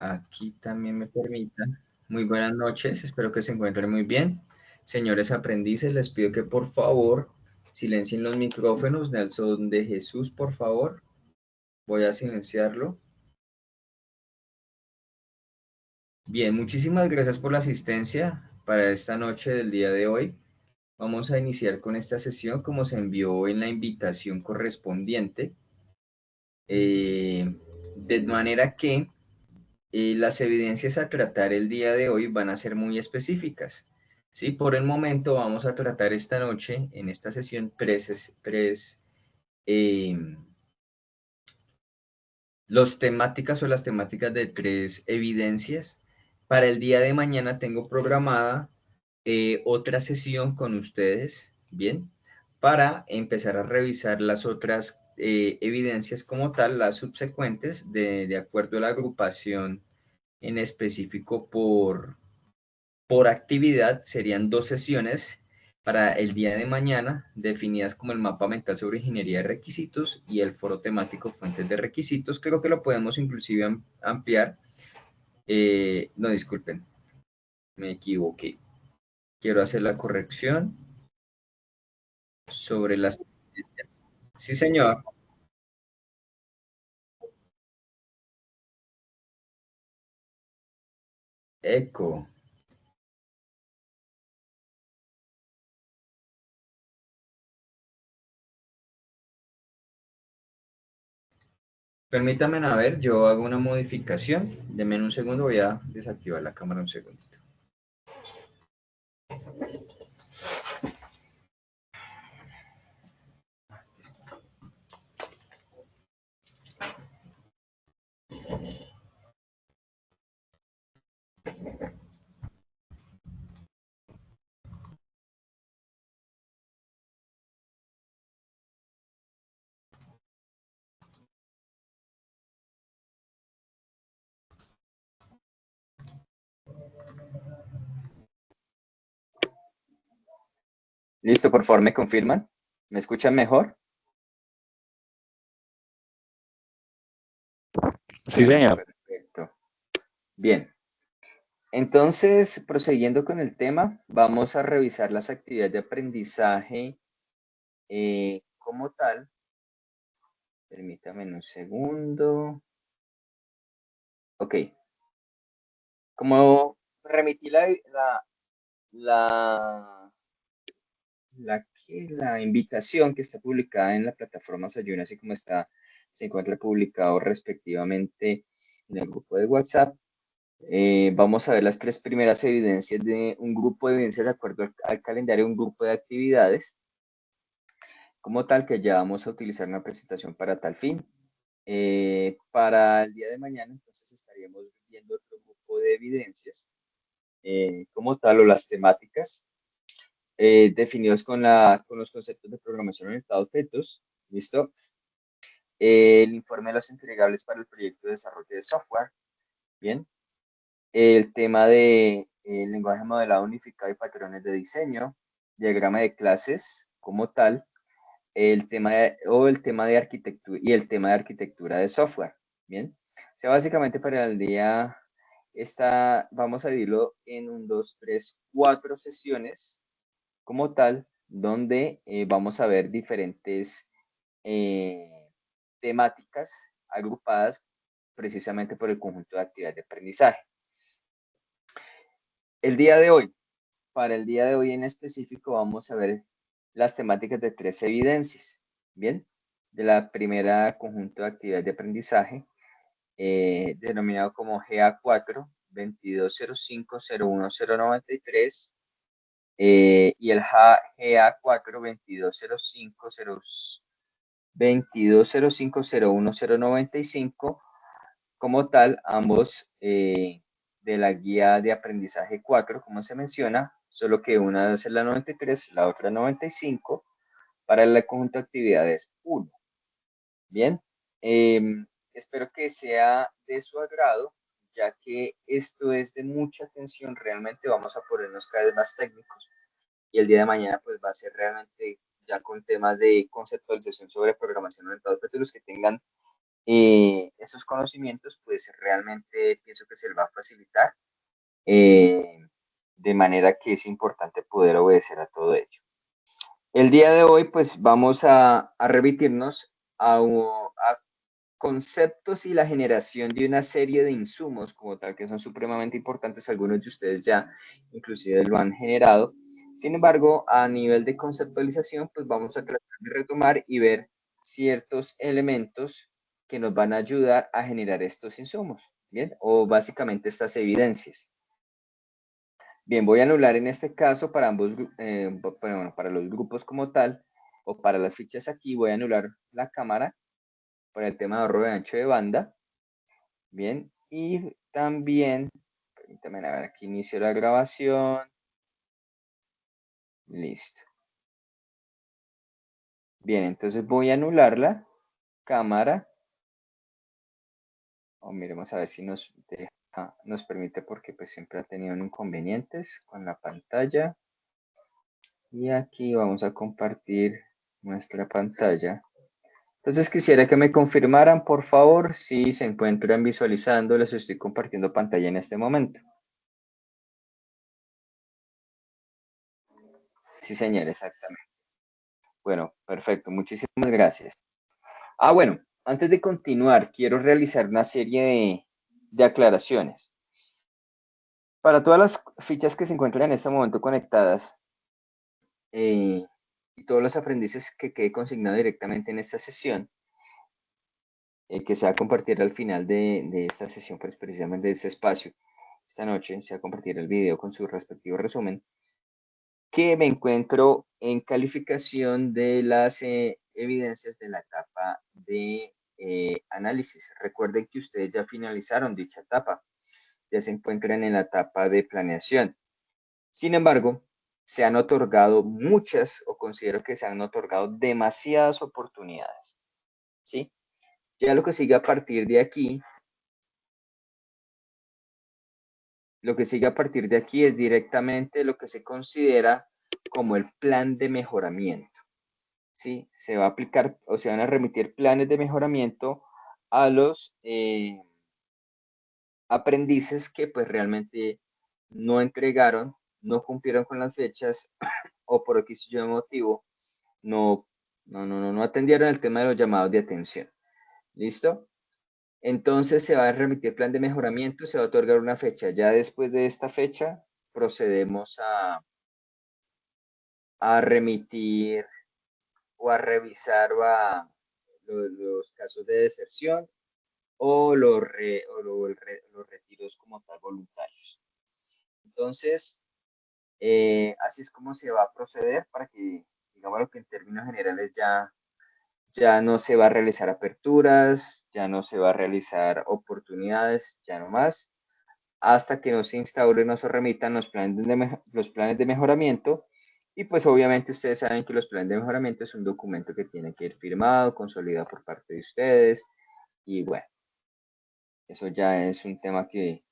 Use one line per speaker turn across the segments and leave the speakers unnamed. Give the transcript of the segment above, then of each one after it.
Aquí también me permitan. Muy buenas noches, espero que se encuentren muy bien. Señores aprendices, les pido que por favor silencien los micrófonos. Nelson de Jesús, por favor. Voy a silenciarlo. Bien, muchísimas gracias por la asistencia para esta noche del día de hoy. Vamos a iniciar con esta sesión como se envió en la invitación correspondiente. De manera que las evidencias a tratar el día de hoy van a ser muy específicas. ¿Sí? Por el momento vamos a tratar esta noche, en esta sesión, eh, las temáticas de tres evidencias. Para el día de mañana tengo programada otra sesión con ustedes, ¿bien? Para empezar a revisar las otras evidencias como tal, las subsecuentes, de acuerdo a la agrupación en específico por actividad. Serían 2 sesiones para el día de mañana, definidas como el mapa mental sobre ingeniería de requisitos y el foro temático fuentes de requisitos. Creo que lo podemos inclusive ampliar. No, disculpen, me equivoqué. Quiero hacer la corrección sobre las... Sí, señor. Eco. Permítame, a ver, yo hago una modificación. Denme un segundo, voy a desactivar la cámara un segundito. Listo, por favor, ¿me confirman? ¿Me escuchan mejor?
Sí, señor.
Perfecto. Bien. Entonces, prosiguiendo con el tema, vamos a revisar las actividades de aprendizaje como tal. Permítame un segundo. Ok. Como remití la, la invitación que está publicada en la plataforma Sayuna, así como se encuentra publicado respectivamente en el grupo de WhatsApp. Vamos a ver las 3 primeras evidencias de un grupo de evidencias de acuerdo al calendario, un grupo de actividades, como tal, que ya vamos a utilizar una presentación para tal fin. Para el día de mañana, entonces, estaríamos viendo otro grupo de evidencias, como tal, o las temáticas, definidos con los conceptos de programación orientada a objetos. ¿Listo? El informe de los entregables para el proyecto de desarrollo de software. Bien. El tema de lenguaje modelado unificado y patrones de diseño, diagrama de clases como tal, el tema de arquitectura y el tema de arquitectura de software. Bien, o sea, básicamente para el día vamos a dividirlo en 1, 2, 3, 4 sesiones como tal, donde vamos a ver diferentes temáticas agrupadas precisamente por el conjunto de actividades de aprendizaje. El día de hoy, para el día de hoy en específico, vamos a ver las temáticas de 3 evidencias. Bien, de la primera conjunto de actividades de aprendizaje, denominado como GA4 2205-01093, y el GA4 2205-01095, como tal, ambos de la guía de aprendizaje 4, como se menciona, solo que una es la 93, la otra 95, para el conjunto de actividades 1. Bien, espero que sea de su agrado, ya que esto es de mucha atención. Realmente vamos a ponernos cada vez más técnicos, y el día de mañana pues va a ser realmente ya con temas de conceptualización sobre programación orientada a objetos, los que tengan esos conocimientos, pues realmente pienso que se les va a facilitar, de manera que es importante poder obedecer a todo ello. El día de hoy, pues vamos a remitirnos a conceptos y la generación de una serie de insumos como tal que son supremamente importantes. Algunos de ustedes ya inclusive lo han generado. Sin embargo, a nivel de conceptualización, pues vamos a tratar de retomar y ver ciertos elementos que nos van a ayudar a generar estos insumos, ¿bien? O básicamente estas evidencias. Bien, voy a anular en este caso para ambos, bueno, para los grupos como tal, o para las fichas aquí, voy a anular la cámara para el tema de ahorro de ancho de banda. Bien, y también, permítame a ver, aquí inicio la grabación. Listo. Bien, entonces voy a anular la cámara. O miremos a ver si nos deja, nos permite, porque pues siempre ha tenido inconvenientes con la pantalla. Y aquí vamos a compartir nuestra pantalla. Entonces quisiera que me confirmaran, por favor, si se encuentran visualizando. Les estoy compartiendo pantalla en este momento. Sí, señor, exactamente. Bueno, perfecto. Muchísimas gracias. Bueno, antes de continuar, quiero realizar una serie de aclaraciones. Para todas las fichas que se encuentran en este momento conectadas, y todos los aprendices que quede consignado directamente en esta sesión, que se va a compartir al final de esta sesión, pues precisamente de este espacio, esta noche, se va a compartir el video con su respectivo resumen, que me encuentro en calificación de las evidencias de la etapa de análisis. Recuerden que ustedes ya finalizaron dicha etapa, ya se encuentran en la etapa de planeación. Sin embargo, se han otorgado muchas, o considero que se han otorgado demasiadas oportunidades, ¿sí? Ya lo que sigue a partir de aquí, es directamente lo que se considera como el plan de mejoramiento, ¿sí? Se va a aplicar, o se van a remitir planes de mejoramiento a los aprendices que pues realmente no entregaron, no cumplieron con las fechas o por X y motivo no atendieron el tema de los llamados de atención. ¿Listo? Entonces se va a remitir plan de mejoramiento, se va a otorgar una fecha. Ya después de esta fecha procedemos a remitir o a revisar los casos de deserción o los retiros como tal voluntarios. Entonces, así es como se va a proceder para que, digamos, lo que en términos generales ya no se va a realizar aperturas, ya no se va a realizar oportunidades, ya no más, hasta que no se instauren o se remitan los planes de mejoramiento. Y pues obviamente ustedes saben que los planes de mejoramiento es un documento que tiene que ir firmado, consolidado por parte de ustedes. Y bueno, eso ya es un tema que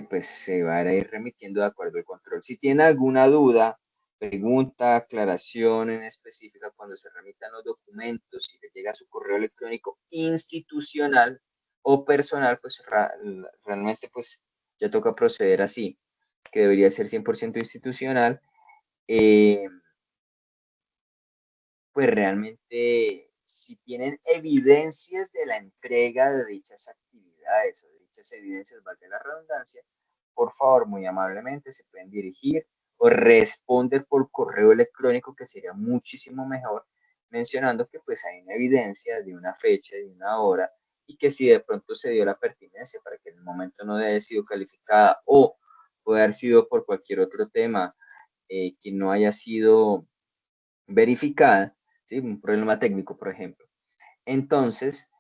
pues se va a ir remitiendo de acuerdo al control. Si tiene alguna duda, pregunta, aclaración en específica cuando se remitan los documentos, si le llega a su correo electrónico institucional o personal, pues realmente pues ya toca proceder así, que debería ser 100% institucional. Pues realmente si tienen evidencias de la entrega de dichas actividades o de dichas evidencias, valga la redundancia, por favor, muy amablemente se pueden dirigir o responder por correo electrónico, que sería muchísimo mejor, mencionando que pues hay una evidencia de una fecha, de una hora, y que si de pronto se dio la pertinencia para que en el momento no haya sido calificada o puede haber sido por cualquier otro tema que no haya sido verificada, ¿sí? Un problema técnico, por ejemplo. Entonces,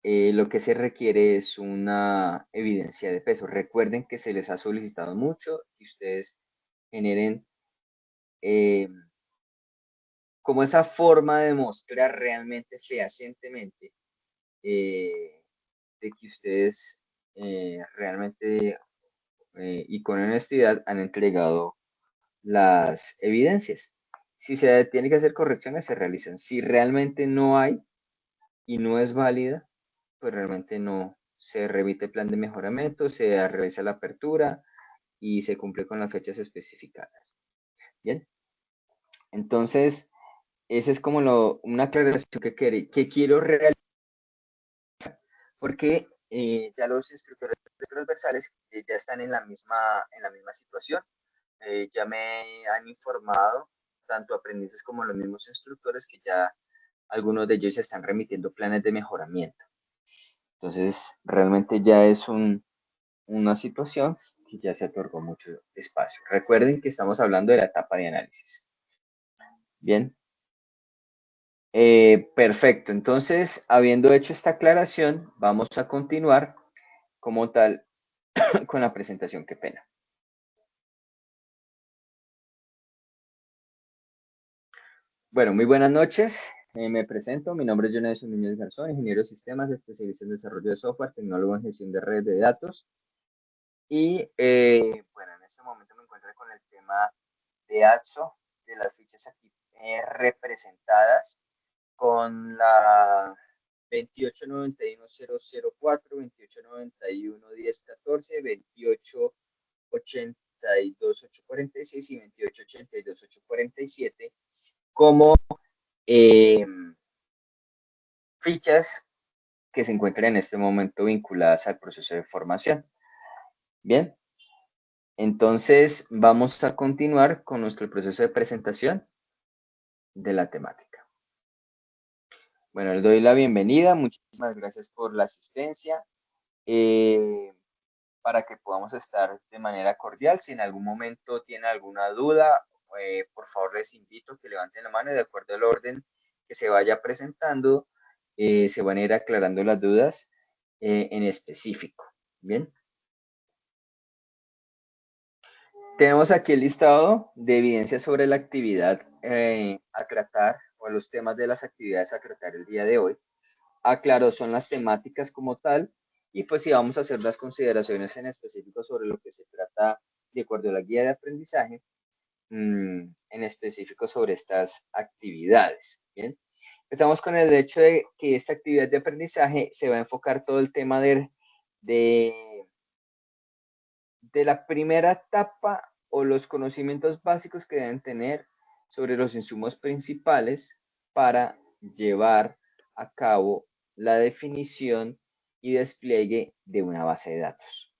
lo que se requiere es una evidencia de peso. Recuerden que se les ha solicitado mucho que ustedes generen como esa forma de mostrar realmente fehacientemente de que ustedes realmente y con honestidad han entregado las evidencias. Si se tiene que hacer correcciones, se realizan. Si realmente no hay y no es válida, pues realmente no se remite el plan de mejoramiento, se realiza la apertura y se cumple con las fechas especificadas. Bien, entonces, esa es como una aclaración que quiero realizar, porque ya los instructores transversales ya están en la misma situación. Ya me han informado, tanto aprendices como los mismos instructores, que ya algunos de ellos están remitiendo planes de mejoramiento. Entonces, realmente ya es una situación que ya se otorgó mucho espacio. Recuerden que estamos hablando de la etapa de análisis. Bien. Perfecto. Entonces, habiendo hecho esta aclaración, vamos a continuar como tal con la presentación. Qué pena. Bueno, muy buenas noches. Me presento. Mi nombre es Jonathan Núñez Garzón, ingeniero de sistemas, especialista en desarrollo de software, tecnólogo en gestión de redes de datos. Y bueno, en este momento me encuentro con el tema de AXO, de las fichas aquí representadas con la 2891004, 2891114, 2882846 y 2882847 como fichas que se encuentran en este momento vinculadas al proceso de formación. Bien, entonces vamos a continuar con nuestro proceso de presentación de la temática. Bueno, les doy la bienvenida, muchísimas gracias por la asistencia. Para que podamos estar de manera cordial. Si en algún momento tienen alguna duda, por favor les invito a que levanten la mano y de acuerdo al orden que se vaya presentando, se van a ir aclarando las dudas en específico. Bien. Tenemos aquí el listado de evidencias sobre la actividad a tratar o los temas de las actividades a tratar el día de hoy. Aclaro, son las temáticas como tal y pues si vamos a hacer las consideraciones en específico sobre lo que se trata de acuerdo a la guía de aprendizaje, en específico sobre estas actividades. Bien, empezamos con el hecho de que esta actividad de aprendizaje se va a enfocar todo el tema de la primera etapa o los conocimientos básicos que deben tener sobre los insumos principales para llevar a cabo la definición y despliegue de una base de datos.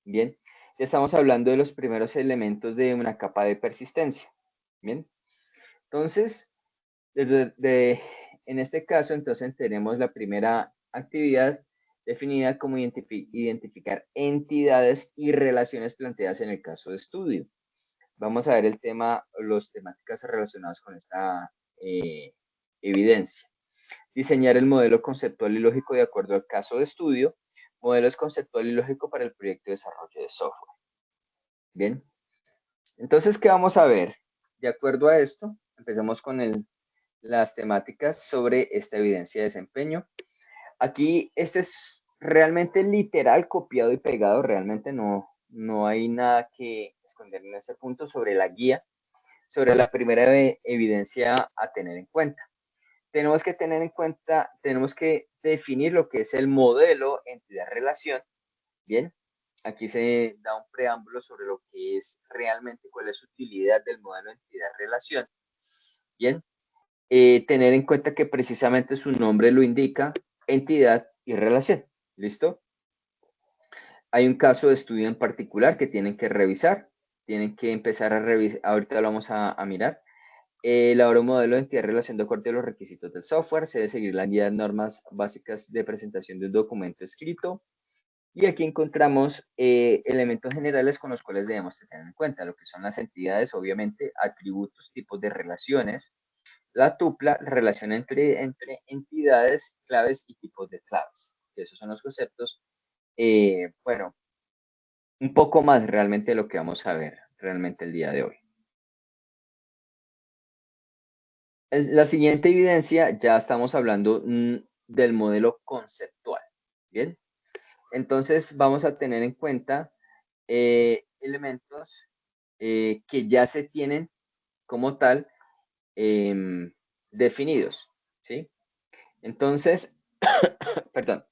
Bien, ya estamos hablando de los primeros elementos de una capa de persistencia. Bien, entonces, en este caso, entonces tenemos la primera actividad definida como identificar entidades y relaciones planteadas en el caso de estudio. Vamos a ver el tema, las temáticas relacionadas con esta evidencia. Diseñar el modelo conceptual y lógico de acuerdo al caso de estudio. Modelos conceptual y lógico para el proyecto de desarrollo de software. Bien. Entonces, ¿qué vamos a ver? De acuerdo a esto, empecemos con las temáticas sobre esta evidencia de desempeño. Aquí, este es realmente literal, copiado y pegado, realmente no hay nada que esconder en este punto sobre la guía, sobre la primera evidencia a tener en cuenta. Tenemos que tener en cuenta, tenemos que definir lo que es el modelo entidad-relación, ¿bien? Aquí se da un preámbulo sobre lo que es realmente, cuál es su utilidad del modelo entidad-relación, ¿bien? Tener en cuenta que precisamente su nombre lo indica, entidad y relación. ¿Listo? Hay un caso de estudio en particular que tienen que revisar, tienen que empezar a revisar, ahorita lo vamos a mirar. Elabora un modelo de entidad relación de acuerdo a los requisitos del software, se debe seguir las guías normas básicas de presentación de un documento escrito. Y aquí encontramos elementos generales con los cuales debemos tener en cuenta, lo que son las entidades, obviamente, atributos, tipos de relaciones, la tupla, relación entre entidades, claves y tipos de claves. Esos son los conceptos, bueno, un poco más realmente de lo que vamos a ver realmente el día de hoy. La siguiente evidencia, ya estamos hablando del modelo conceptual, ¿bien? Entonces vamos a tener en cuenta elementos que ya se tienen como tal definidos, ¿sí? Entonces, perdón,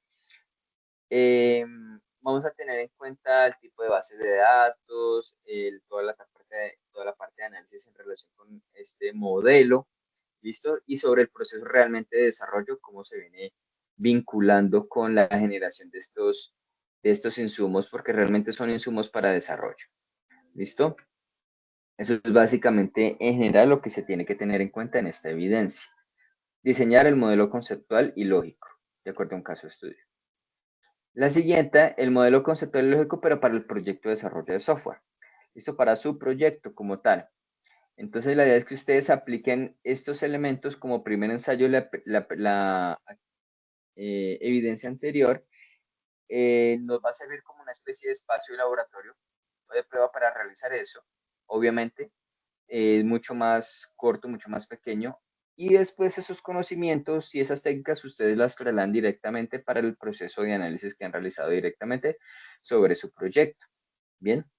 Vamos a tener en cuenta el tipo de base de datos, toda la parte de análisis en relación con este modelo, ¿listo? Y sobre el proceso realmente de desarrollo, cómo se viene vinculando con la generación de estos insumos, porque realmente son insumos para desarrollo, ¿listo? Eso es básicamente en general lo que se tiene que tener en cuenta en esta evidencia. Diseñar el modelo conceptual y lógico, de acuerdo a un caso de estudio. La siguiente, el modelo conceptual y lógico, pero para el proyecto de desarrollo de software. Listo, para su proyecto como tal. Entonces, la idea es que ustedes apliquen estos elementos como primer ensayo, evidencia anterior, nos va a servir como una especie de espacio de laboratorio o de prueba para realizar eso. Obviamente, es mucho más corto, mucho más pequeño. Y después esos conocimientos y esas técnicas ustedes las trasladan directamente para el proceso de análisis que han realizado directamente sobre su proyecto. Bien,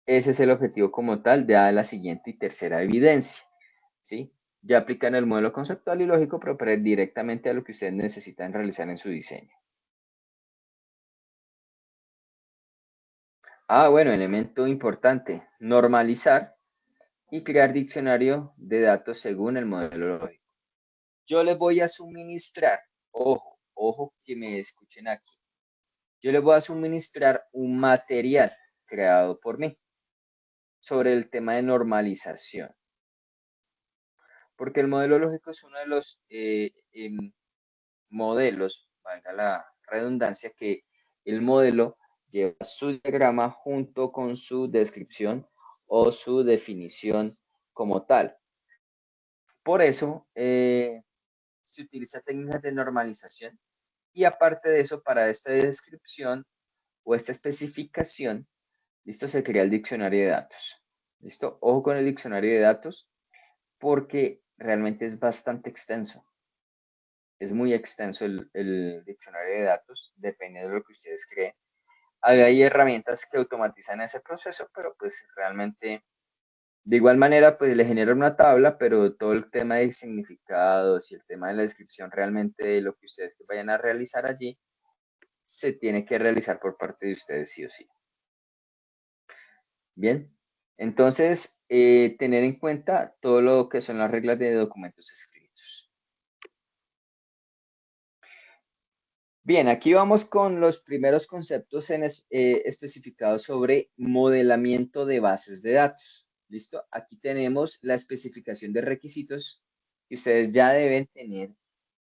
ese es el objetivo como tal de la siguiente y tercera evidencia. ¿Sí? Ya aplican el modelo conceptual y lógico, pero para ir directamente a lo que ustedes necesitan realizar en su diseño. Bueno, elemento importante, normalizar y crear diccionario de datos según el modelo lógico. Yo les voy a suministrar, ojo que me escuchen aquí, yo les voy a suministrar un material creado por mí sobre el tema de normalización, porque el modelo lógico es uno de los modelos, valga la redundancia, que el modelo lleva su diagrama junto con su descripción o su definición como tal. Por eso se utiliza técnicas de normalización y aparte de eso, para esta descripción o esta especificación, listo, se crea el diccionario de datos. Listo, ojo con el diccionario de datos porque realmente es bastante extenso. Es muy extenso el diccionario de datos, depende de lo que ustedes creen. Hay herramientas que automatizan ese proceso, pero pues realmente de igual manera, pues le genera una tabla, pero todo el tema de significados y el tema de la descripción realmente de lo que ustedes vayan a realizar allí, se tiene que realizar por parte de ustedes sí o sí. Bien, entonces, tener en cuenta todo lo que son las reglas de documentos escritos. Bien, aquí vamos con los primeros conceptos especificados sobre modelamiento de bases de datos. ¿Listo? Aquí tenemos la especificación de requisitos que ustedes ya deben tener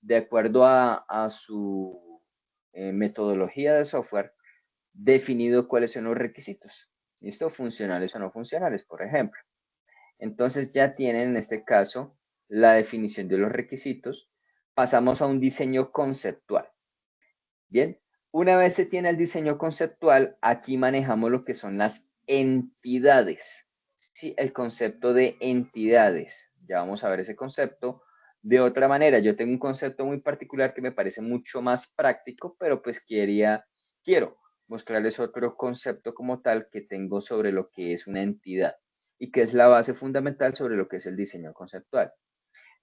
de acuerdo a su metodología de software, definido cuáles son los requisitos. ¿Listo? Funcionales o no funcionales, por ejemplo. Entonces ya tienen en este caso la definición de los requisitos. Pasamos a un diseño conceptual. Bien, una vez se tiene el diseño conceptual, aquí manejamos lo que son las entidades. Sí, el concepto de entidades. Ya vamos a ver ese concepto de otra manera. Yo tengo un concepto muy particular que me parece mucho más práctico, pero pues quiero mostrarles otro concepto como tal que tengo sobre lo que es una entidad y que es la base fundamental sobre lo que es el diseño conceptual.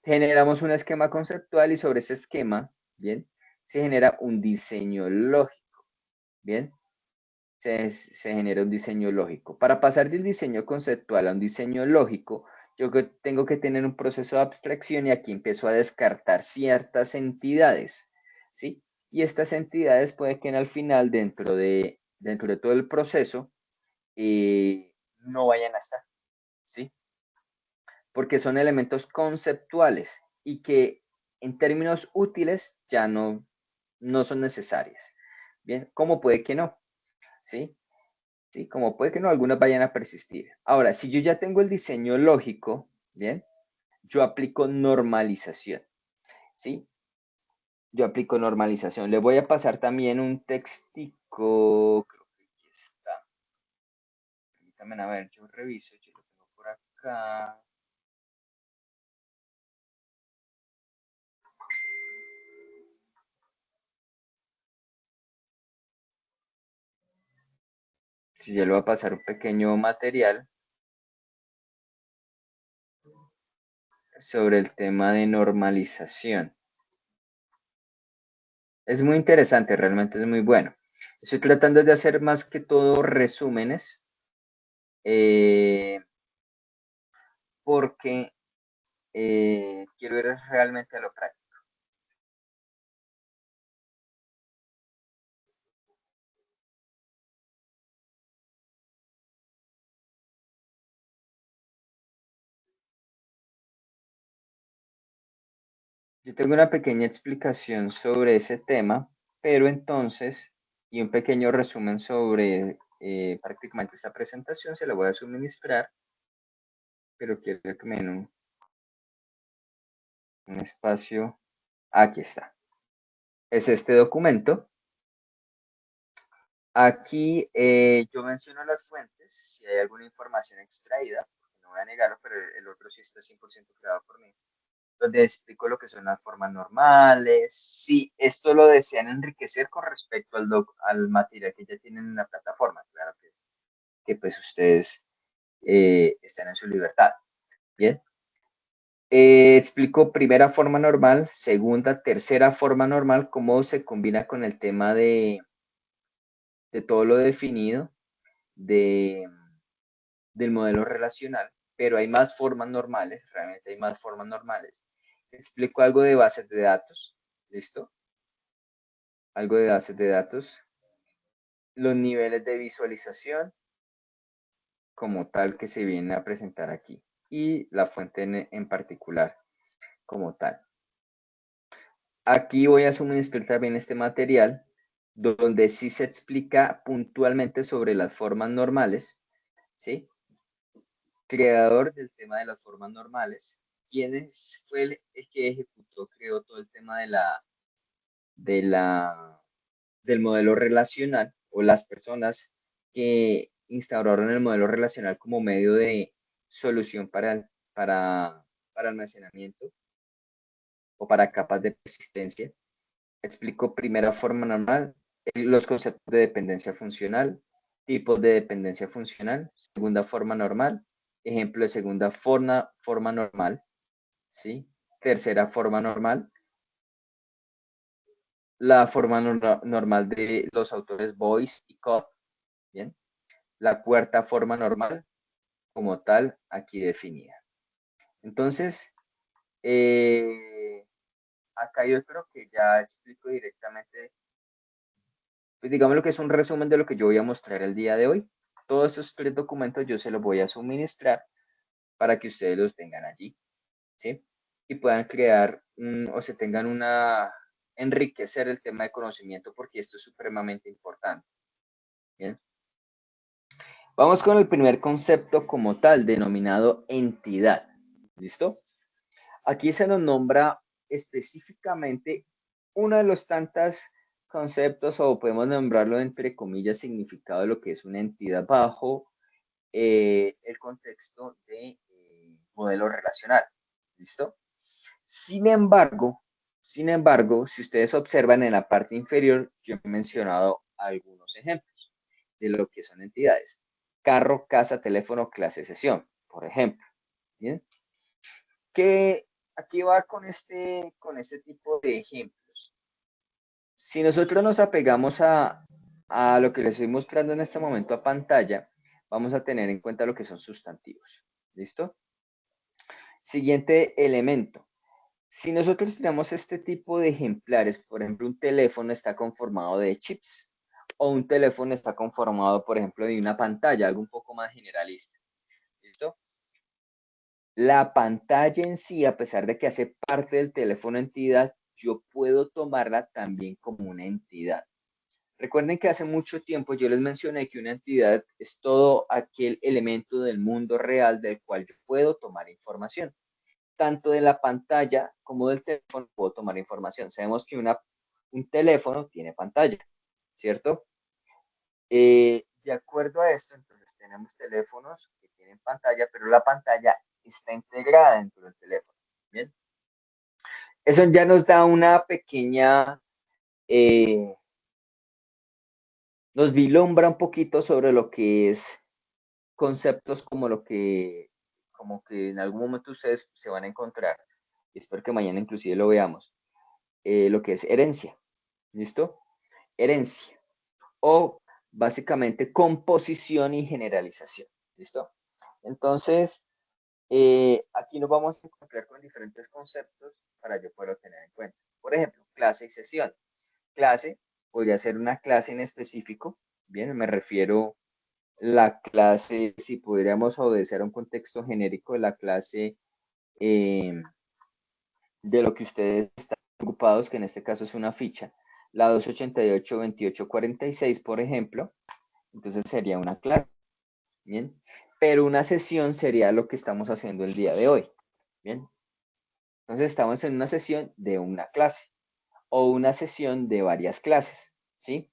Generamos un esquema conceptual y sobre ese esquema, bien, se genera un diseño lógico, bien, se genera un diseño lógico. Para pasar del diseño conceptual a un diseño lógico, yo tengo que tener un proceso de abstracción y aquí empiezo a descartar ciertas entidades, ¿sí? Y estas entidades puede que al final, dentro de todo el proceso, no vayan a estar, ¿sí? Porque son elementos conceptuales y que en términos útiles ya no son necesarias. Bien, ¿cómo puede que no? ¿Sí? Sí, como puede que no, algunas vayan a persistir. Ahora, si yo ya tengo el diseño lógico, bien, yo aplico normalización, ¿sí? Yo aplico normalización. Le voy a pasar también un textico, creo que aquí está. Permítanme a ver, yo reviso, yo lo tengo por acá. Si yo le voy a pasar un pequeño material sobre el tema de normalización. Es muy interesante, realmente es muy bueno. Estoy tratando de hacer más que todo resúmenes, porque quiero ir realmente a lo práctico. Yo tengo una pequeña explicación sobre ese tema, pero entonces, y un pequeño resumen sobre prácticamente esta presentación, se la voy a suministrar, pero quiero que me den un espacio. Aquí está. Es este documento. Aquí yo menciono las fuentes, si hay alguna información extraída, porque no voy a negarlo, pero el otro sí está 100% creado por mí, donde explico lo que son las formas normales, si esto lo desean enriquecer con respecto al material que ya tienen en la plataforma, claro que pues ustedes están en su libertad. Bien. Explico primera forma normal, segunda, tercera forma normal, cómo se combina con el tema de todo lo definido de, del modelo relacional, pero hay más formas normales, realmente hay más formas normales. Explico algo de bases de datos, ¿listo? Algo de bases de datos, los niveles de visualización como tal que se viene a presentar aquí y la fuente en particular como tal. Aquí voy a suministrar también este material donde sí se explica puntualmente sobre las formas normales, ¿sí? Creador del tema de las formas normales, quién fue el que ejecutó, creó todo el tema de la, del modelo relacional o las personas que instauraron el modelo relacional como medio de solución para almacenamiento o para capas de persistencia. Explico primera forma normal, los conceptos de dependencia funcional, tipos de dependencia funcional, segunda forma normal, ejemplo de segunda forma normal, ¿sí? Tercera forma normal, la forma normal de los autores Boyce y Cobb, ¿bien? La cuarta forma normal, como tal, aquí definida. Entonces, acá yo creo que ya explico directamente, pues digamos lo que es un resumen de lo que yo voy a mostrar el día de hoy. Todos esos 3 documentos yo se los voy a suministrar para que ustedes los tengan allí, ¿sí? Y puedan crear o se tengan enriquecer el tema de conocimiento porque esto es supremamente importante, ¿bien? Vamos con el primer concepto como tal, denominado entidad. ¿Listo? Aquí se nos nombra específicamente uno de los tantos conceptos, o podemos nombrarlo entre comillas, significado de lo que es una entidad bajo el contexto de modelo relacional. ¿Listo? Sin embargo, si ustedes observan en la parte inferior, yo he mencionado algunos ejemplos de lo que son entidades. Carro, casa, teléfono, clase, sesión, por ejemplo. ¿Bien? Que aquí va con este tipo de ejemplos. Si nosotros nos apegamos a lo que les estoy mostrando en este momento a pantalla, vamos a tener en cuenta lo que son sustantivos. ¿Listo? Siguiente elemento. Si nosotros tenemos este tipo de ejemplares, por ejemplo, un teléfono está conformado de chips o un teléfono está conformado, por ejemplo, de una pantalla, algo un poco más generalista. ¿Listo? La pantalla en sí, a pesar de que hace parte del teléfono entidad, yo puedo tomarla también como una entidad. Recuerden que hace mucho tiempo yo les mencioné que una entidad es todo aquel elemento del mundo real del cual yo puedo tomar información. Tanto de la pantalla como del teléfono puedo tomar información. Sabemos que un teléfono tiene pantalla, ¿cierto? De acuerdo a esto, entonces tenemos teléfonos que tienen pantalla, pero la pantalla está integrada dentro del teléfono. Bien. Eso ya nos da una pequeña, nos vislumbra un poquito sobre lo que es conceptos como que en algún momento ustedes se van a encontrar, y espero que mañana inclusive lo veamos, lo que es herencia. ¿Listo? Herencia. o básicamente composición y generalización. ¿Listo? Entonces, aquí nos vamos a encontrar con diferentes conceptos para yo poderlo tener en cuenta. Por ejemplo, clase y sesión. Clase podría ser una clase en específico. Bien, me refiero la clase, si podríamos obedecer a un contexto genérico de la clase de lo que ustedes están ocupados, que en este caso es una ficha, la 288-2846, por ejemplo, entonces sería una clase, ¿bien? Pero una sesión sería lo que estamos haciendo el día de hoy, ¿bien? Entonces estamos en una sesión de una clase o una sesión de varias clases, ¿sí?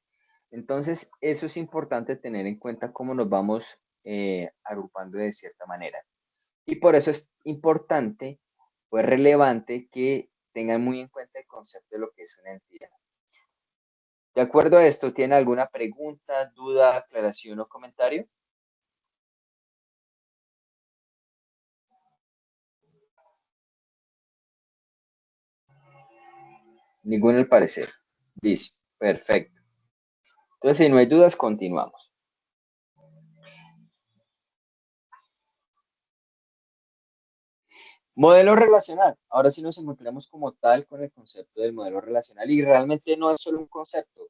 Entonces, eso es importante tener en cuenta cómo nos vamos agrupando de cierta manera. Y por eso es importante, pues relevante, que tengan muy en cuenta el concepto de lo que es una entidad. De acuerdo a esto, ¿tiene alguna pregunta, duda, aclaración o comentario? Ninguno al parecer. Listo, perfecto. Entonces, si no hay dudas, continuamos. Modelo relacional. Ahora sí nos encontramos como tal con el concepto del modelo relacional y realmente no es solo un concepto,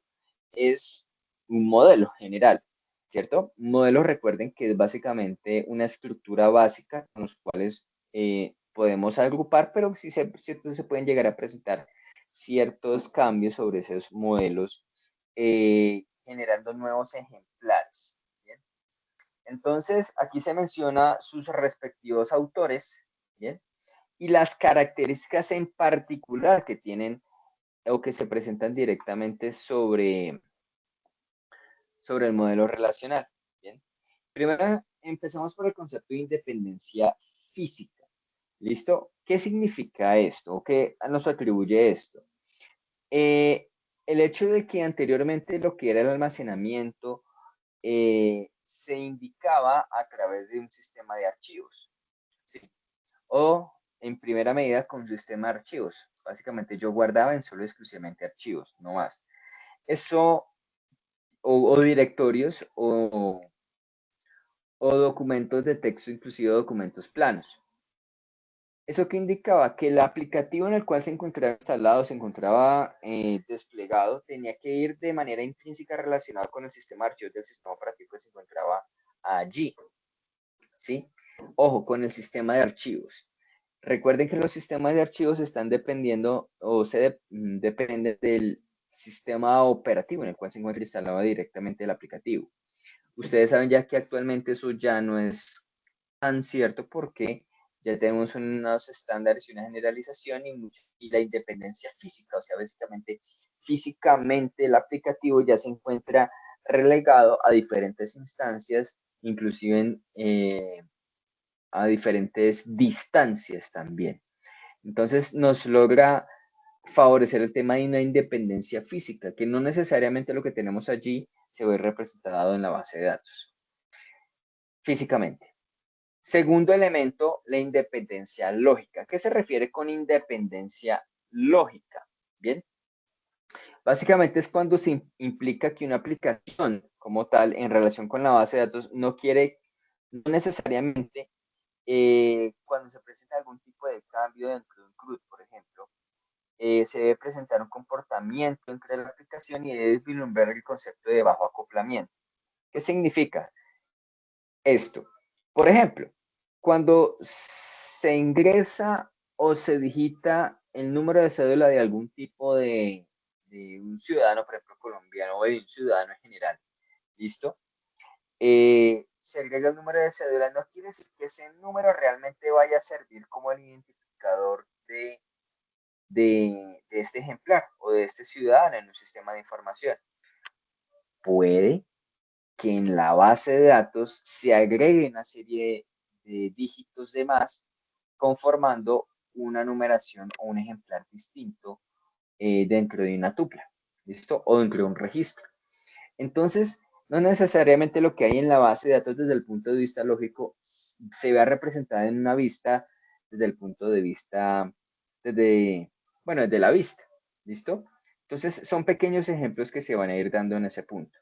es un modelo general, ¿cierto? Un modelo, recuerden que es básicamente una estructura básica con los cuales podemos agrupar, pero se pueden llegar a presentar ciertos cambios sobre esos modelos, generando nuevos ejemplares. ¿Bien? Entonces, aquí se menciona sus respectivos autores, ¿bien? Y las características en particular que tienen o que se presentan directamente sobre el modelo relacional. Bien. Primero, empezamos por el concepto de independencia física. ¿Listo? ¿Qué significa esto? ¿O qué nos atribuye esto? El hecho de que anteriormente lo que era el almacenamiento se indicaba a través de un sistema de archivos, ¿sí? O en primera medida con un sistema de archivos. Básicamente yo guardaba en solo exclusivamente archivos, no más. Eso, o directorios, o documentos de texto, inclusive documentos planos. ¿Eso que indicaba? Que el aplicativo en el cual se encontraba instalado, se encontraba desplegado, tenía que ir de manera intrínseca relacionado con el sistema de archivos del sistema operativo que se encontraba allí, ¿sí? Ojo, con el sistema de archivos. Recuerden que los sistemas de archivos están dependiendo o dependen del sistema operativo en el cual se encuentra instalado directamente el aplicativo. Ustedes saben ya que actualmente eso ya no es tan cierto porque ya tenemos unos estándares y una generalización y la independencia física, o sea, físicamente el aplicativo ya se encuentra relegado a diferentes instancias, inclusive a diferentes distancias también. Entonces nos logra favorecer el tema de una independencia física, que no necesariamente lo que tenemos allí se ve representado en la base de datos físicamente. Segundo elemento, la independencia lógica. ¿Qué se refiere con independencia lógica? Bien, básicamente es cuando se implica que una aplicación como tal en relación con la base de datos no quiere, no necesariamente cuando se presenta algún tipo de cambio dentro de un CRUD, por ejemplo, se debe presentar un comportamiento entre la aplicación y debe vislumbrar el concepto de bajo acoplamiento. ¿Qué significa esto? Por ejemplo, cuando se ingresa o se digita el número de cédula de algún tipo de un ciudadano, por ejemplo, colombiano o de un ciudadano en general, ¿listo? Se agrega el número de cédula, no quiere decir que ese número realmente vaya a servir como el identificador de este ejemplar o de este ciudadano en un sistema de información. Puede que en la base de datos se agregue una serie de dígitos de más, conformando una numeración o un ejemplar distinto dentro de una tupla, ¿listo? O dentro de un registro. Entonces, no necesariamente lo que hay en la base de datos desde el punto de vista lógico se vea representada en una vista desde el punto de vista, desde la vista, ¿listo? Entonces, son pequeños ejemplos que se van a ir dando en ese punto.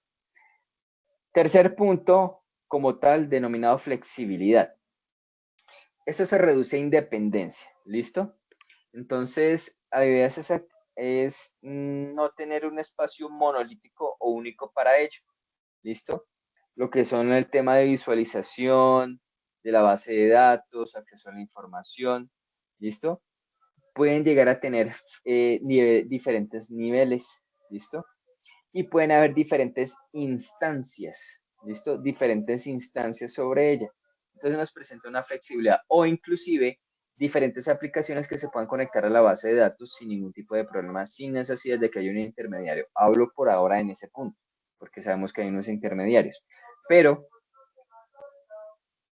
Tercer punto, como tal, denominado flexibilidad. Eso se reduce a independencia, ¿listo? Entonces, la idea es no tener un espacio monolítico o único para ello, ¿listo? Lo que son el tema de visualización, de la base de datos, acceso a la información, ¿listo? Pueden llegar a tener diferentes niveles, ¿listo? Y pueden haber diferentes instancias, ¿listo? Diferentes instancias sobre ella. Entonces nos presenta una flexibilidad o inclusive diferentes aplicaciones que se puedan conectar a la base de datos sin ningún tipo de problema, sin necesidad de que haya un intermediario. Hablo por ahora en ese punto, porque sabemos que hay unos intermediarios, pero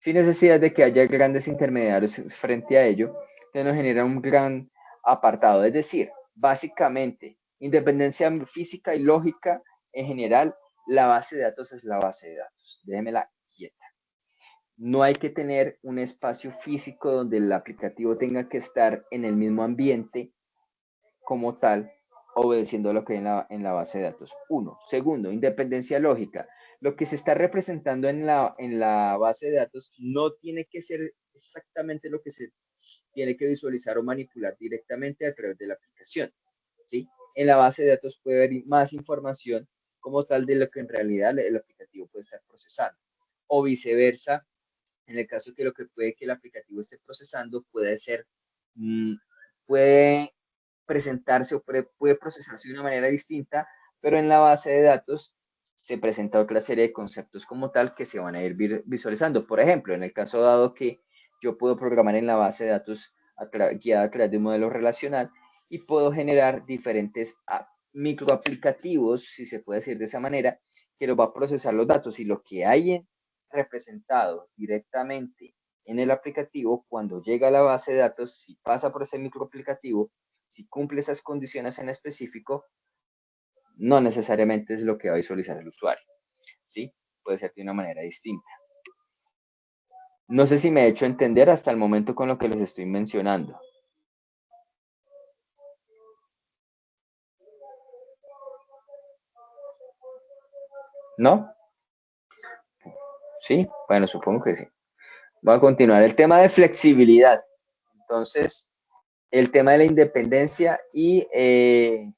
sin necesidad de que haya grandes intermediarios frente a ello, se nos genera un gran apartado. Es decir, básicamente, independencia física y lógica en general, la base de datos es la base de datos. Déjemela quieta. No hay que tener un espacio físico donde el aplicativo tenga que estar en el mismo ambiente como tal, obedeciendo lo que hay en la base de datos. Uno. Segundo, independencia lógica. Lo que se está representando en la base de datos no tiene que ser exactamente lo que se tiene que visualizar o manipular directamente a través de la aplicación. ¿Sí? En la base de datos puede haber más información como tal de lo que en realidad el aplicativo puede estar procesando. O viceversa, en el caso que lo que puede que el aplicativo esté procesando puede ser, puede presentarse o puede procesarse de una manera distinta, pero en la base de datos se presenta otra serie de conceptos como tal que se van a ir visualizando. Por ejemplo, en el caso dado que yo puedo programar en la base de datos guiada a través de un modelo relacional y puedo generar diferentes microaplicativos, si se puede decir de esa manera, que los va a procesar los datos y lo que hay representado directamente en el aplicativo, cuando llega a la base de datos, si pasa por ese microaplicativo, si cumple esas condiciones en específico, no necesariamente es lo que va a visualizar el usuario, ¿sí? Puede ser de una manera distinta. No sé si me he hecho entender hasta el momento con lo que les estoy mencionando. ¿No? ¿Sí? Bueno, supongo que sí. Voy a continuar. El tema de flexibilidad. Entonces, el tema de la independencia y el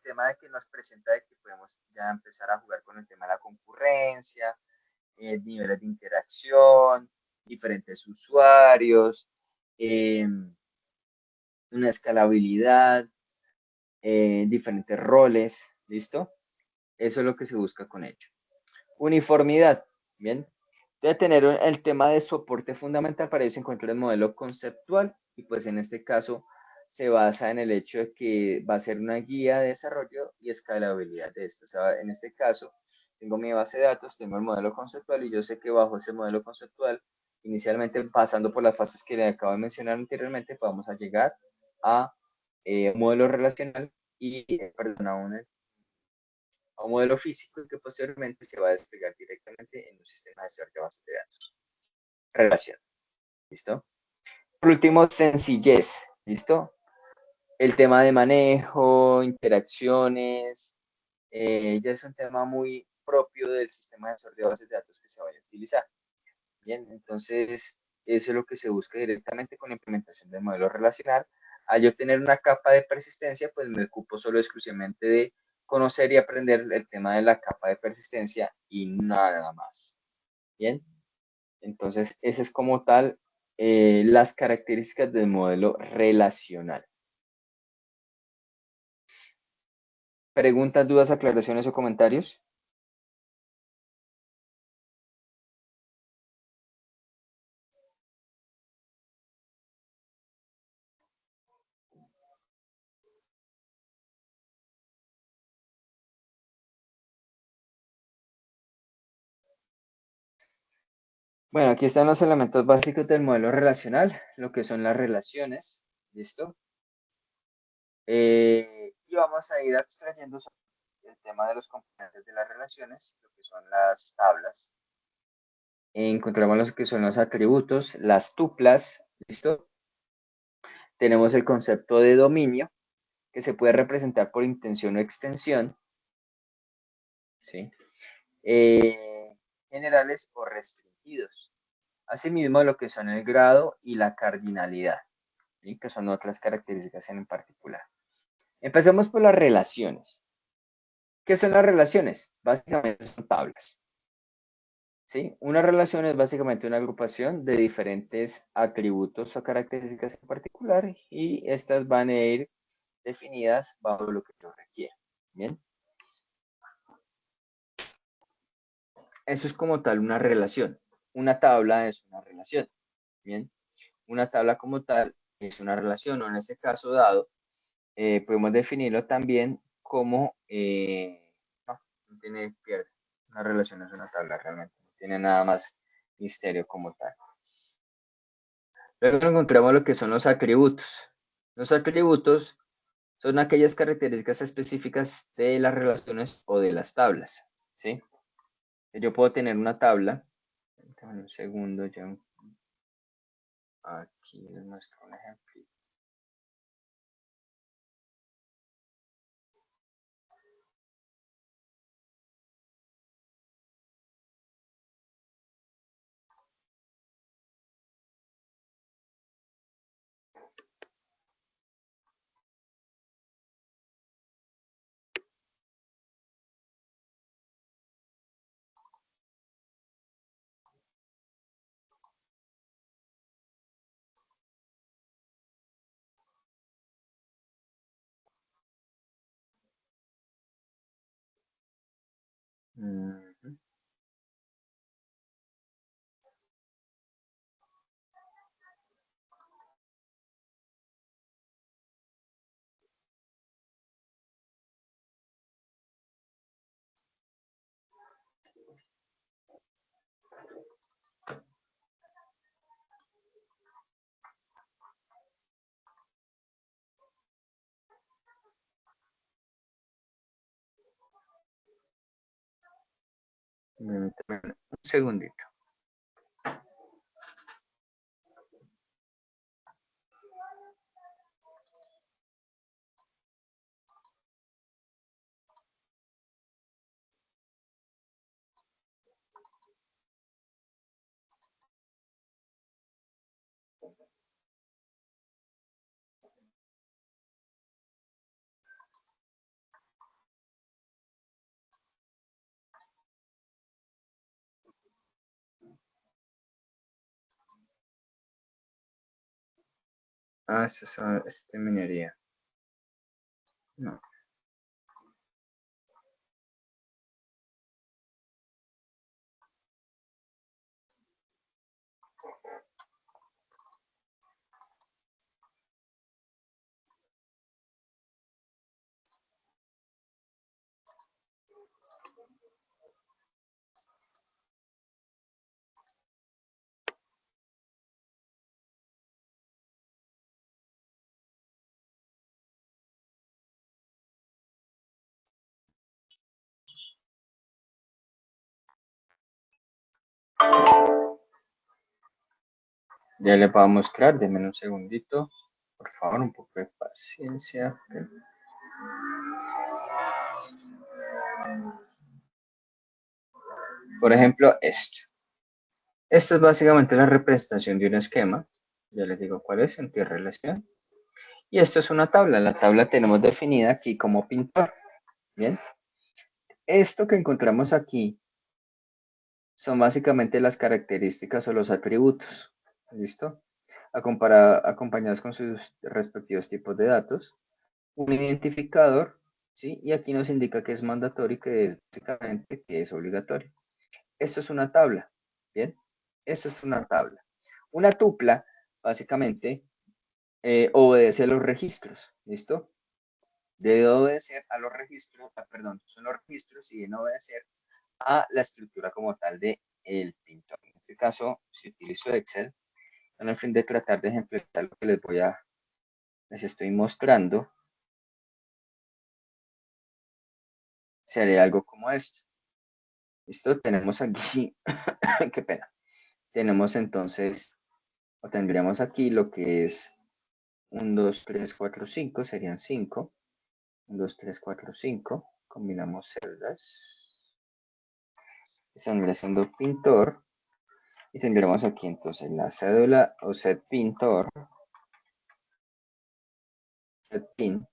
tema de que nos presenta de que podemos ya empezar a jugar con el tema de la concurrencia, niveles de interacción, diferentes usuarios, una escalabilidad, diferentes roles, ¿listo? Eso es lo que se busca con ello. Uniformidad, ¿bien? Debe tener el tema de soporte fundamental, para eso se encuentra el modelo conceptual y pues en este caso se basa en el hecho de que va a ser una guía de desarrollo y escalabilidad de esto. O sea, en este caso tengo mi base de datos, tengo el modelo conceptual y yo sé que bajo ese modelo conceptual, inicialmente pasando por las fases que le acabo de mencionar anteriormente, vamos a llegar a un modelo relacional y, perdón, a un modelo físico que posteriormente se va a desplegar directamente en un sistema de desarrollo de bases de datos. Relación, ¿listo? Por último, sencillez, ¿listo? El tema de manejo, interacciones, ya es un tema muy propio del sistema de desarrollo de bases de datos que se vaya a utilizar. Bien, entonces eso es lo que se busca directamente con la implementación del modelo relacional. Al yo tener una capa de persistencia, pues me ocupo solo exclusivamente de conocer y aprender el tema de la capa de persistencia y nada más. Bien, entonces ese es como tal las características del modelo relacional. ¿Preguntas, dudas, aclaraciones o comentarios? Bueno, aquí están los elementos básicos del modelo relacional, lo que son las relaciones, ¿listo? Y vamos a ir abstrayendo el tema de los componentes de las relaciones, lo que son las tablas. Encontramos los que son los atributos, las tuplas, ¿listo? Tenemos el concepto de dominio, que se puede representar por intención o extensión, ¿sí? generales o restringidos. Asimismo, lo que son el grado y la cardinalidad, ¿sí? Que son otras características en particular. Empecemos por las relaciones. ¿Qué son las relaciones? Básicamente son tablas. ¿Sí? Una relación es básicamente una agrupación de diferentes atributos o características en particular y estas van a ir definidas bajo lo que yo requiera. Bien. Eso es como tal una relación. Una tabla es una relación. Bien. Una tabla como tal es una relación, o en este caso dado, podemos definirlo también como, no tiene pierde. Una relación es una tabla realmente, no tiene nada más misterio como tal. Luego encontramos lo que son los atributos. Los atributos son aquellas características específicas de las relaciones o de las tablas, ¿sí? Yo puedo tener una tabla, un segundo, yo aquí les muestro un ejemplo. Un segundito. Esto es minería. No. Ya le voy a mostrar, denme un segundito. Por favor, un poco de paciencia. Por ejemplo, esto. Esto es básicamente la representación de un esquema. Ya les digo cuál es, en qué relación. Y esto es una tabla. La tabla tenemos definida aquí como pintor. Bien. Esto que encontramos aquí son básicamente las características o los atributos. ¿Listo? Acompañados con sus respectivos tipos de datos. Un identificador, ¿sí? Y aquí nos indica que es mandatorio y que es básicamente que es obligatorio. Esto es una tabla, ¿bien? Esto es una tabla. Una tupla, básicamente, obedece a los registros, ¿listo? Debe obedecer a los registros, perdón, son los registros y deben obedecer a la estructura como tal de el pintor. En este caso, si utilizo Excel, con el fin de tratar de ejemplificar lo que les estoy mostrando, se haré algo como esto. ¿Listo? Tenemos aquí, qué pena. Tenemos entonces, o tendríamos aquí lo que es 1, 2, 3, 4, 5, serían 5. 1, 2, 3, 4, 5. Combinamos celdas. Esto vendría siendo pintor. Y tendremos aquí entonces la cédula o set pintor, set pin,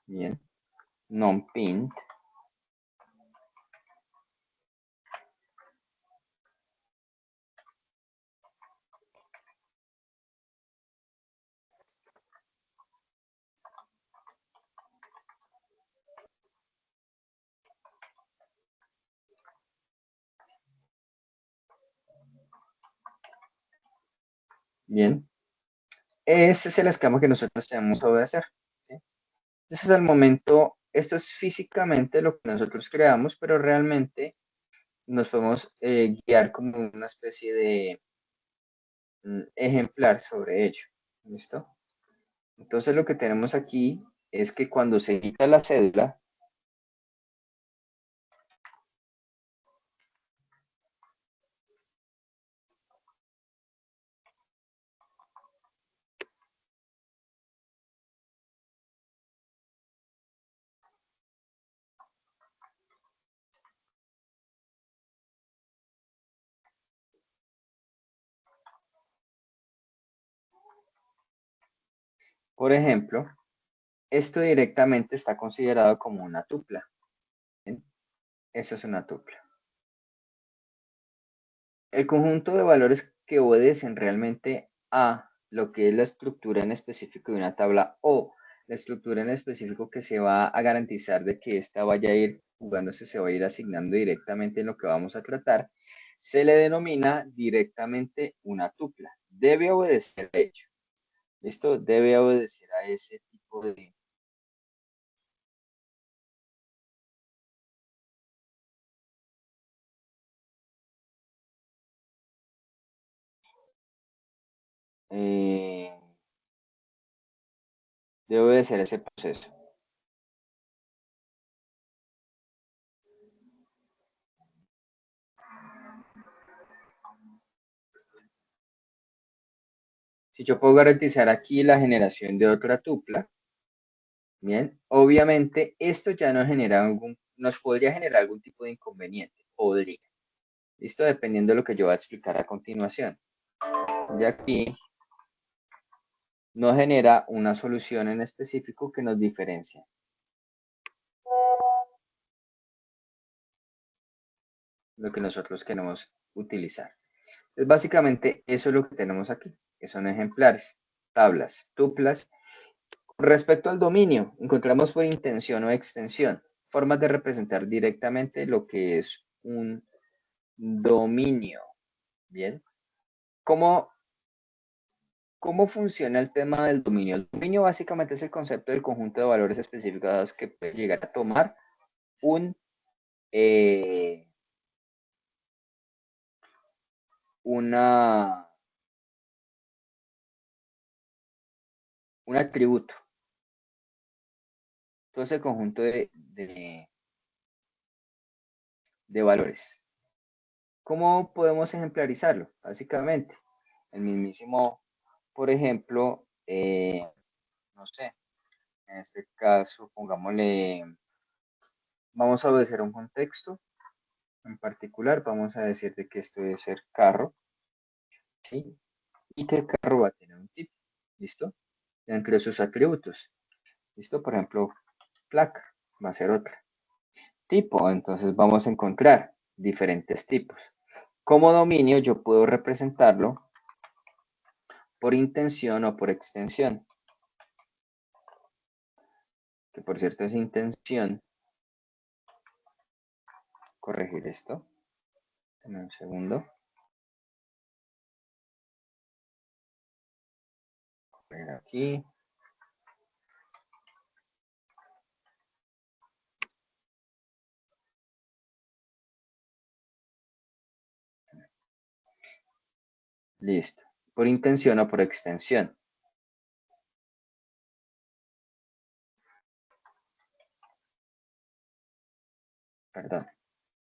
bien, non pint, bien. Este es el esquema que nosotros tenemos que obedecer, ¿sí? Entonces al momento, esto es físicamente lo que nosotros creamos, pero realmente nos podemos guiar como una especie de ejemplar sobre ello, ¿listo? Entonces lo que tenemos aquí es que cuando se edita la cédula, por ejemplo, esto directamente está considerado como una tupla, ¿bien? Eso es una tupla. El conjunto de valores que obedecen realmente a lo que es la estructura en específico de una tabla o la estructura en específico que se va a garantizar de que esta vaya a ir jugándose, se va a ir asignando directamente en lo que vamos a tratar, se le denomina directamente una tupla. Debe obedecer a ello. ¿Listo? Debe obedecer a ese tipo de... eh, debe obedecer ese proceso. Si yo puedo garantizar aquí la generación de otra tupla, bien, obviamente esto ya nos podría generar algún tipo de inconveniente, podría. ¿Listo? Dependiendo de lo que yo voy a explicar a continuación. Ya aquí nos genera una solución en específico que nos diferencia lo que nosotros queremos utilizar. Entonces, básicamente eso es lo que tenemos aquí, que son ejemplares, tablas, tuplas. Respecto al dominio, encontramos por intención o extensión, formas de representar directamente lo que es un dominio. Bien, ¿cómo, cómo funciona el tema del dominio? El dominio básicamente es el concepto del conjunto de valores especificados que puede llegar a tomar un, eh, una, un atributo. Todo ese conjunto de valores. ¿Cómo podemos ejemplarizarlo? Básicamente, el mismísimo, por ejemplo, no sé, en este caso, pongámosle, vamos a obedecer un contexto en particular, vamos a decir de que esto debe ser carro, ¿sí? Y que el carro va a tener un tipo, ¿listo? Entre sus atributos, ¿listo? Por ejemplo, placa va a ser otra. Tipo, entonces vamos a encontrar diferentes tipos. Como dominio yo puedo representarlo por intención o por extensión, que por cierto es intención. Corregir esto. Dame un segundo. Corregir aquí. Listo. Por intención o por extensión. Perdón.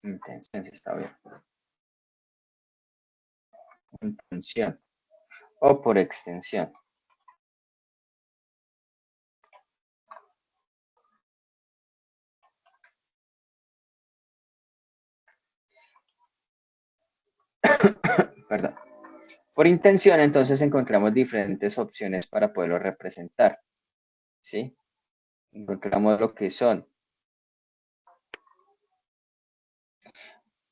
Intención, si está bien. Intención o por extensión. Perdón. Por intención, entonces encontramos diferentes opciones para poderlo representar, ¿sí? Encontramos lo que son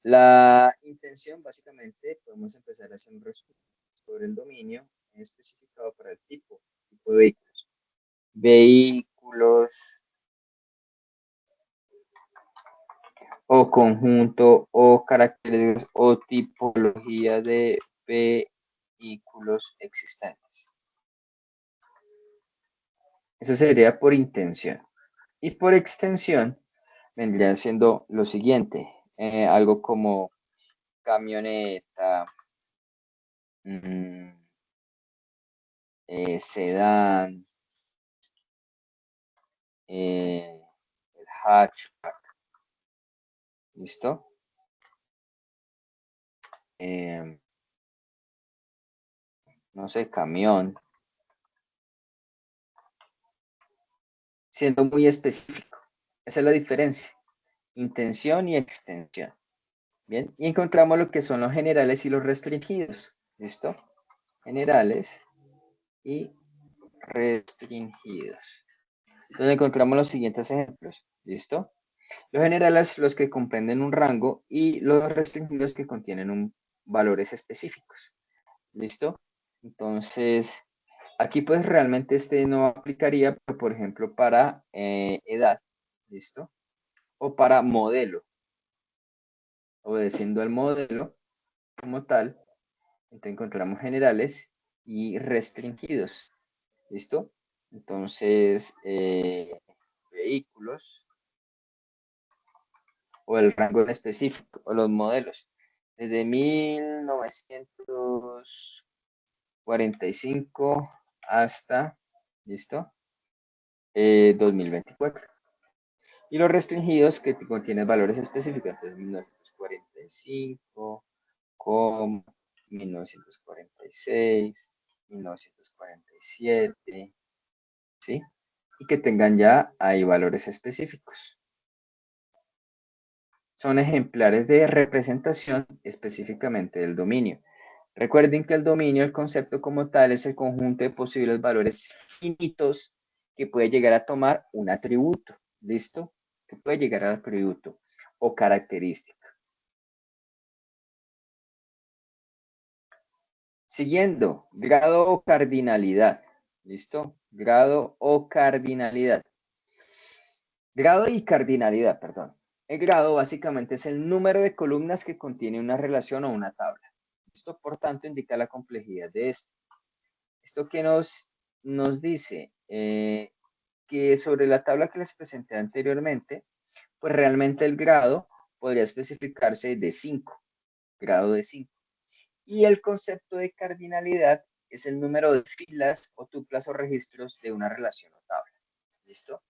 la intención, básicamente, podemos empezar a hacer un resumen sobre el dominio especificado para el tipo de vehículos. Vehículos o conjunto o caracteres o tipología de vehículos existentes. Eso sería por intención. Y por extensión vendría siendo lo siguiente, algo como camioneta, sedán, el hatchback, ¿listo? Eh, no sé, camión, siendo muy específico. Esa es la diferencia, intención y extensión. Bien, y encontramos lo que son los generales y los restringidos, ¿listo? Generales y restringidos. Entonces encontramos los siguientes ejemplos, ¿listo? Los generales, los que comprenden un rango y los restringidos que contienen valores específicos, ¿listo? Entonces, aquí pues realmente este no aplicaría, por ejemplo, para edad, ¿listo? O para modelo, obedeciendo al modelo como tal, entonces encontramos generales y restringidos, ¿listo? Entonces, vehículos o el rango en específico o los modelos. Desde 1945 hasta, ¿listo? 2024. Y los restringidos que contienen valores específicos, entonces 1945, 1946, 1947, ¿sí? Y que tengan ya ahí valores específicos. Son ejemplares de representación específicamente del dominio. Recuerden que el dominio, el concepto como tal, es el conjunto de posibles valores finitos que puede llegar a tomar un atributo, ¿listo? Que puede llegar al atributo o característica. Siguiendo, grado o cardinalidad, ¿listo? Grado o cardinalidad. Grado y cardinalidad, perdón. El grado básicamente es el número de columnas que contiene una relación o una tabla. Esto, por tanto, indica la complejidad de esto. ¿Esto qué nos dice? Que sobre la tabla que les presenté anteriormente, pues realmente el grado podría especificarse de 5, grado de 5. Y el concepto de cardinalidad es el número de filas o tuplas o registros de una relación o tabla. ¿Listo?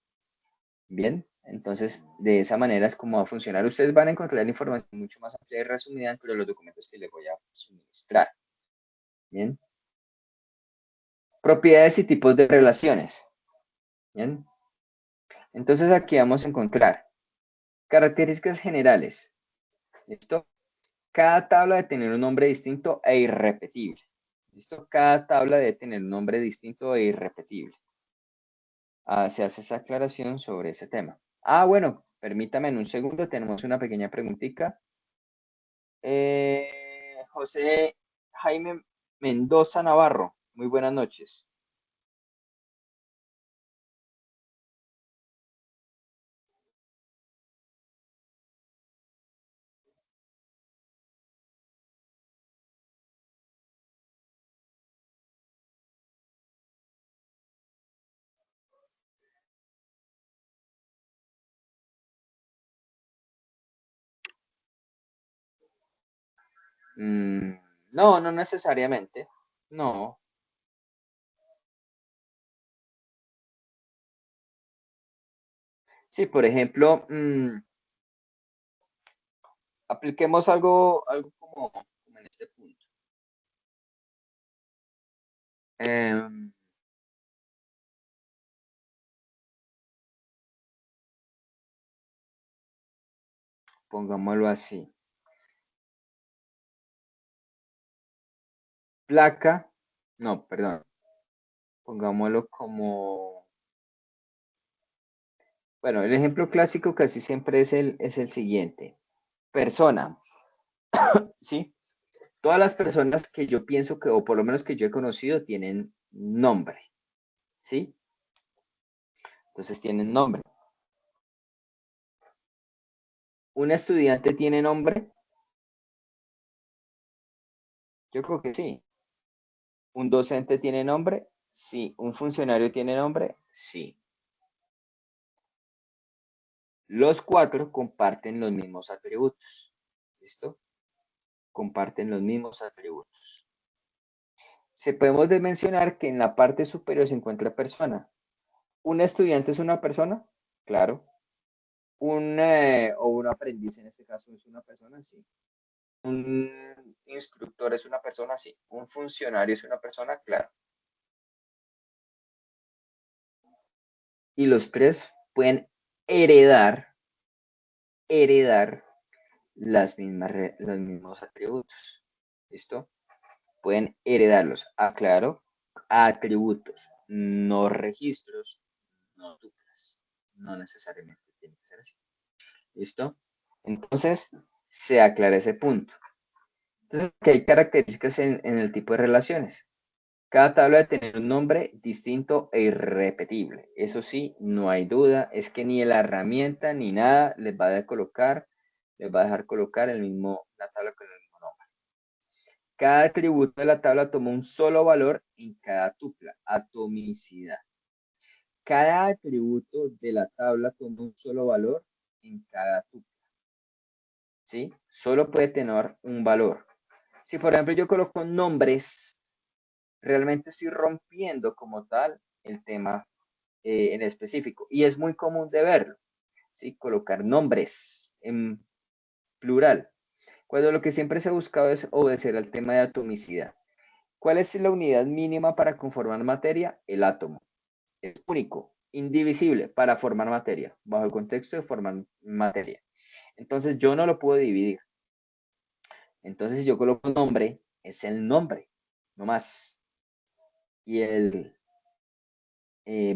Bien, entonces de esa manera es como va a funcionar. Ustedes van a encontrar información mucho más amplia y resumida dentro de los documentos que les voy a suministrar. Bien. Propiedades y tipos de relaciones. Bien. Entonces aquí vamos a encontrar características generales. ¿Listo? Cada tabla debe tener un nombre distinto e irrepetible. ¿Listo? Cada tabla debe tener un nombre distinto e irrepetible. Se hace esa aclaración sobre ese tema. Bueno, permítame en un segundo, tenemos una pequeña preguntita. José Jaime Mendoza Navarro, muy buenas noches. No, no necesariamente. No. Sí, por ejemplo, apliquemos algo como en este punto. Em, pongámoslo así. placa, no, perdón, pongámoslo como, bueno, el ejemplo clásico casi siempre es el siguiente. Persona, ¿sí? Todas las personas que yo pienso que, o por lo menos que yo he conocido, tienen nombre, ¿sí? Entonces tienen nombre. ¿Un estudiante tiene nombre? Yo creo que sí. ¿Un docente tiene nombre? Sí. ¿Un funcionario tiene nombre? Sí. Los cuatro comparten los mismos atributos. ¿Listo? Comparten los mismos atributos. Se podemos mencionar que en la parte superior se encuentra persona. ¿Un estudiante es una persona? Claro. O un aprendiz en este caso es una persona, sí. Un instructor es una persona, sí. Un funcionario es una persona, claro. Y los tres pueden heredar, heredar los mismos atributos. ¿Listo? Pueden heredarlos. Aclaro, atributos, no registros, no duplas. No necesariamente tiene que ser así. ¿Listo? Entonces, se aclara ese punto. Entonces, que hay características en el tipo de relaciones. Cada tabla debe tener un nombre distinto e irrepetible. Eso sí, no hay duda, es que ni la herramienta ni nada les va a colocar, les va a dejar colocar la tabla con el mismo nombre. Cada atributo de la tabla toma un solo valor en cada tupla, atomicidad. Cada atributo de la tabla toma un solo valor en cada tupla. ¿Sí? Solo puede tener un valor. Si por ejemplo yo coloco nombres, realmente estoy rompiendo como tal el tema en específico. Y es muy común de verlo, ¿sí? Colocar nombres en plural, cuando lo que siempre se ha buscado es obedecer al tema de atomicidad. ¿Cuál es la unidad mínima para conformar materia? El átomo. Es único, indivisible para formar materia, bajo el contexto de formar materia. Entonces yo no lo puedo dividir. Entonces si yo coloco nombre, es el nombre, no más. Y el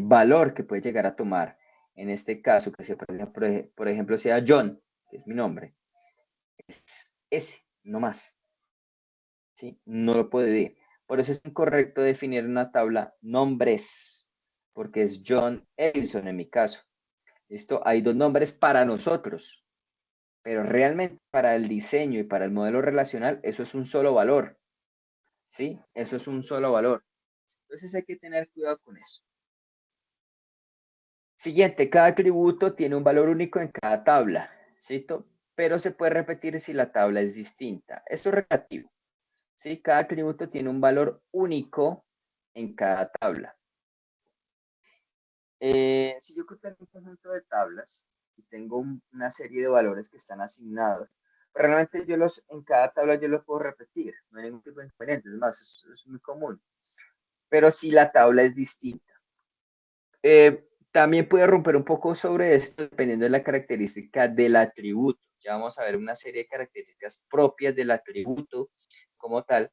valor que puede llegar a tomar, en este caso, que se por ejemplo sea John, que es mi nombre, es ese, no más. ¿Sí? No lo puede decir. Por eso es incorrecto definir una tabla nombres, porque es John Edison en mi caso. Esto hay dos nombres para nosotros, pero realmente para el diseño y para el modelo relacional, eso es un solo valor. ¿Sí? Eso es un solo valor. Entonces hay que tener cuidado con eso. Siguiente, cada atributo tiene un valor único en cada tabla, ¿cierto? Pero se puede repetir si la tabla es distinta. Esto es relativo, ¿sí? Cada atributo tiene un valor único en cada tabla. Si yo tengo un conjunto de tablas y tengo una serie de valores que están asignados, pues realmente en cada tabla yo los puedo repetir, no hay ningún tipo de inconveniente, es más, es muy común. Pero si la tabla es distinta. También puede romper un poco sobre esto dependiendo de la característica del atributo. Ya vamos a ver una serie de características propias del atributo como tal,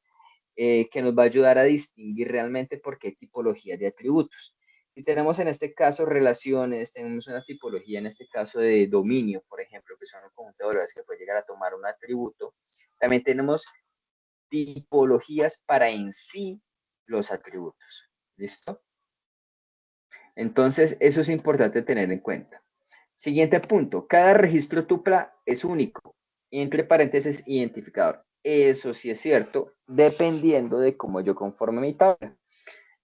que nos va a ayudar a distinguir realmente por qué tipología de atributos. Si tenemos en este caso relaciones, tenemos una tipología en este caso de dominio, por ejemplo, que son un conjunto de valores que puede llegar a tomar un atributo. También tenemos tipologías para en sí los atributos. ¿Listo? Entonces, eso es importante tener en cuenta. Siguiente punto, cada registro tupla es único, entre paréntesis, identificador. Eso sí es cierto, dependiendo de cómo yo conforme mi tabla.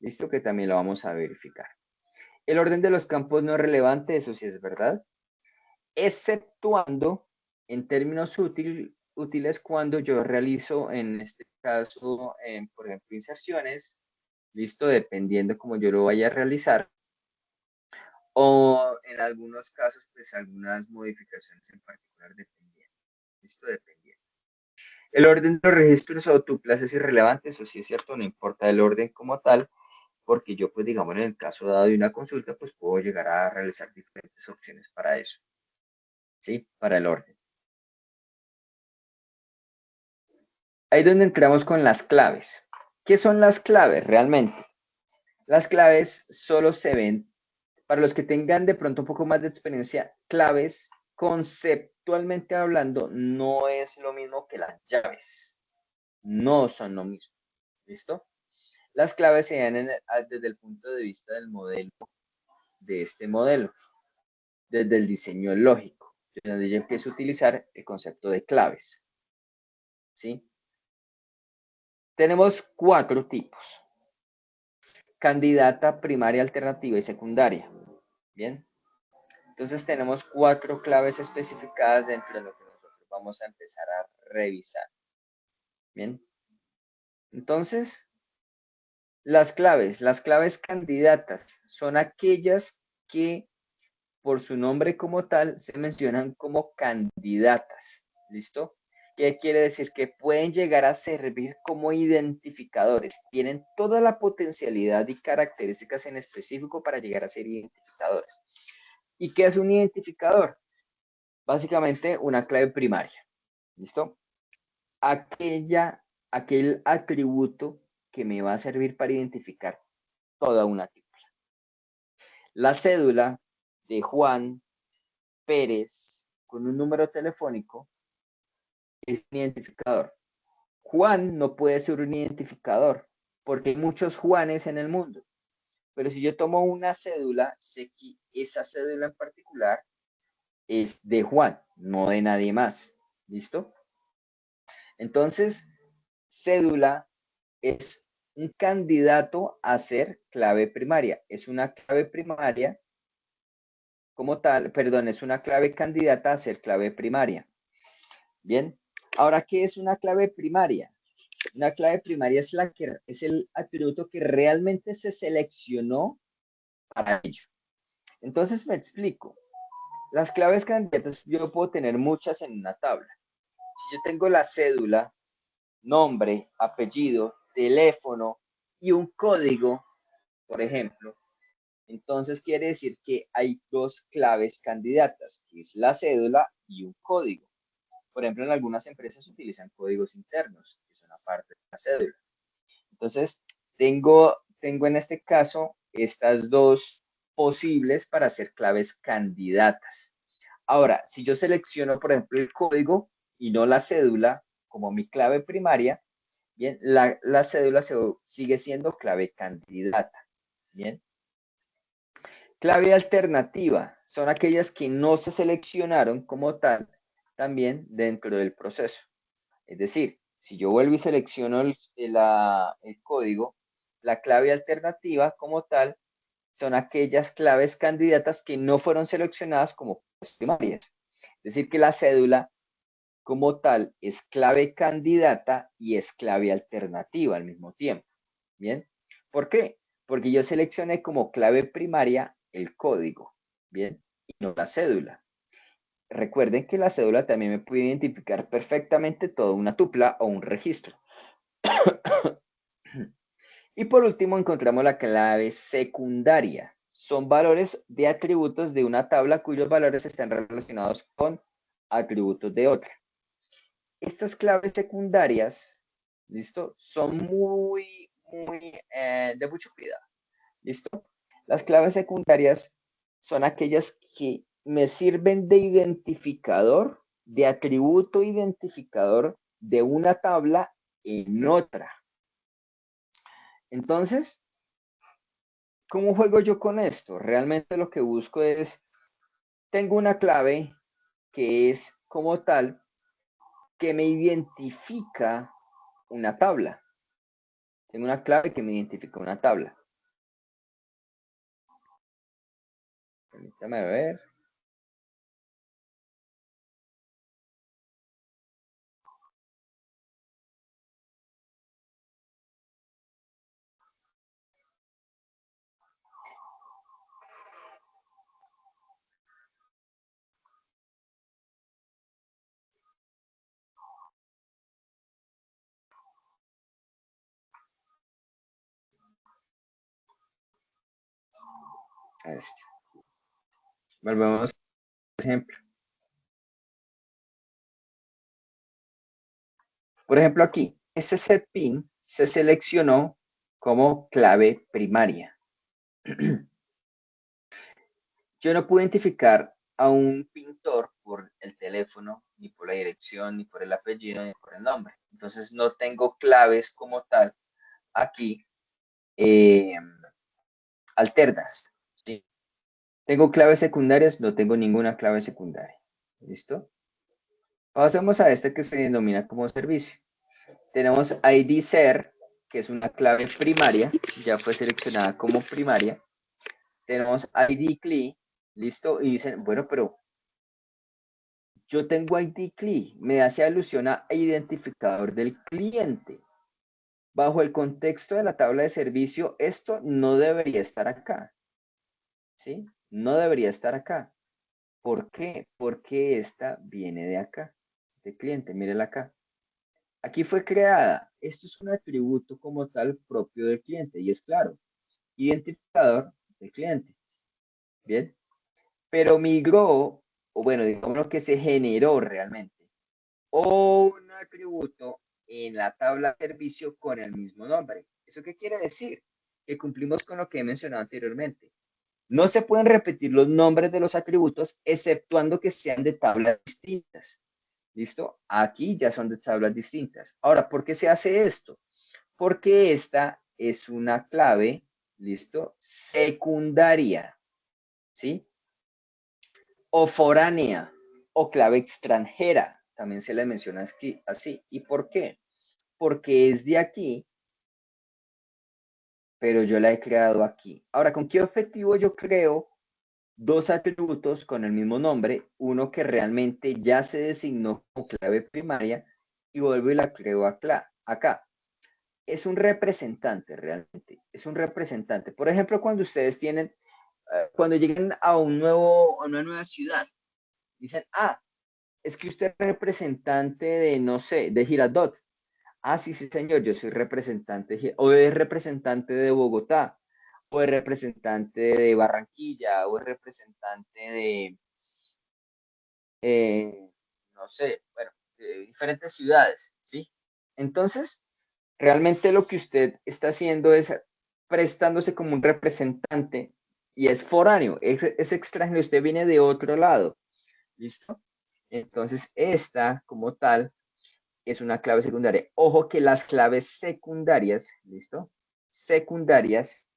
Listo, que también lo vamos a verificar. El orden de los campos no es relevante, eso sí es verdad, exceptuando en términos útiles cuando yo realizo, en este caso, por ejemplo, inserciones, listo, dependiendo cómo yo lo vaya a realizar, o en algunos casos, pues algunas modificaciones en particular dependiendo. Esto dependiendo. El orden de los registros o tuplas es irrelevante, eso sí es cierto, no importa el orden como tal, porque yo, pues digamos, en el caso dado de una consulta, pues puedo llegar a realizar diferentes opciones para eso, ¿sí? Para el orden. Ahí es donde entramos con las claves. ¿Qué son las claves realmente? Las claves solo se ven, para los que tengan de pronto un poco más de experiencia, claves conceptualmente hablando no es lo mismo que las llaves. No son lo mismo. ¿Listo? Las claves se dan desde el punto de vista del modelo, de este modelo, desde el diseño lógico, donde yo empiezo a utilizar el concepto de claves. ¿Sí? Tenemos 4 tipos: candidata, primaria, alternativa y secundaria. Bien, entonces tenemos 4 claves especificadas dentro de lo que nosotros vamos a empezar a revisar. Bien, entonces las claves candidatas son aquellas que por su nombre como tal se mencionan como candidatas. ¿Listo? ¿Qué quiere decir? Que pueden llegar a servir como identificadores. Tienen toda la potencialidad y características en específico para llegar a ser identificadores. ¿Y qué es un identificador? Básicamente una clave primaria. ¿Listo? Aquel atributo que me va a servir para identificar toda una tupla. La cédula de Juan Pérez con un número telefónico es un identificador. Juan no puede ser un identificador porque hay muchos Juanes en el mundo. Pero si yo tomo una cédula, sé que esa cédula en particular es de Juan, no de nadie más. ¿Listo? Entonces, cédula es un candidato a ser clave primaria. Es una clave primaria como tal, perdón, es una clave candidata a ser clave primaria. Bien, ahora, ¿qué es una clave primaria? Una clave primaria es el atributo que realmente se seleccionó para ello. Entonces me explico. Las claves candidatas yo puedo tener muchas en una tabla. Si yo tengo la cédula, nombre, apellido, teléfono y un código, por ejemplo, entonces quiere decir que hay 2 claves candidatas, que es la cédula y un código. Por ejemplo, en algunas empresas utilizan códigos internos, que son aparte de la cédula. Entonces, tengo en este caso estas 2 posibles para ser claves candidatas. Ahora, si yo selecciono, por ejemplo, el código y no la cédula como mi clave primaria, bien, la cédula sigue siendo clave candidata. Bien. Clave alternativa son aquellas que no se seleccionaron como tal también dentro del proceso. Es decir, si yo vuelvo y selecciono el código, la clave alternativa como tal son aquellas claves candidatas que no fueron seleccionadas como primarias. Es decir, que la cédula como tal es clave candidata y es clave alternativa al mismo tiempo. ¿Bien? ¿Por qué? Porque yo seleccioné como clave primaria el código, ¿bien? Y no la cédula. Recuerden que la cédula también me puede identificar perfectamente toda una tupla o un registro. Y por último encontramos la clave secundaria. Son valores de atributos de una tabla cuyos valores están relacionados con atributos de otra. Estas claves secundarias, ¿listo? Son muy de mucho cuidado, ¿listo? Las claves secundarias son aquellas que me sirven de identificador, de atributo identificador de una tabla en otra. Entonces, ¿cómo juego yo con esto? Realmente lo que busco es, tengo una clave que es como tal, que me identifica una tabla. Tengo una clave que me identifica una tabla. Permítame ver. A este. Volvemos al ejemplo. Por ejemplo, aquí, este set pin se seleccionó como clave primaria. Yo no puedo identificar a un pintor por el teléfono, ni por la dirección, ni por el apellido, ni por el nombre. Entonces no tengo claves como tal aquí eh, alternas. ¿Sí? ¿Tengo claves secundarias? No tengo ninguna clave secundaria. ¿Listo? Pasemos a este que se denomina como servicio. Tenemos ID ser, que es una clave primaria, ya fue seleccionada como primaria. Tenemos ID CLI, listo, y dicen, bueno, pero yo tengo ID CLI, me hace alusión a identificador del cliente. Bajo el contexto de la tabla de servicio, esto no debería estar acá, ¿sí? No debería estar acá. ¿Por qué? Porque esta viene de acá, de cliente, mírenla acá. Aquí fue creada. Esto es un atributo como tal propio del cliente y es claro, identificador del cliente. Bien, pero migró, o bueno, digamos lo que se generó realmente, un atributo en la tabla de servicio con el mismo nombre. ¿Eso qué quiere decir? Que cumplimos con lo que he mencionado anteriormente. No se pueden repetir los nombres de los atributos, exceptuando que sean de tablas distintas. ¿Listo? Aquí ya son de tablas distintas. Ahora, ¿por qué se hace esto? Porque esta es una clave, ¿listo? Secundaria, ¿sí? O foránea, o clave extranjera, también se le menciona aquí, así. ¿Y por qué? Porque es de aquí, pero yo la he creado aquí. Ahora, ¿con qué objetivo yo creo dos atributos con el mismo nombre? Uno que realmente ya se designó como clave primaria y vuelvo y la creo acá. Es un representante realmente, es un representante. Por ejemplo, cuando ustedes tienen, cuando lleguen a una nueva ciudad, dicen, ah, es que usted es representante de, no sé, de Girardot. Ah, sí, sí, señor, yo soy representante, o es representante de Bogotá, o es representante de Barranquilla, o es representante de, eh, no sé, bueno, de diferentes ciudades, ¿sí? Entonces, realmente lo que usted está haciendo es prestándose como un representante y es foráneo, es extranjero, usted viene de otro lado, ¿listo? Entonces, esta como tal es una clave secundaria. Ojo que las claves secundarias, ¿listo? Secundarias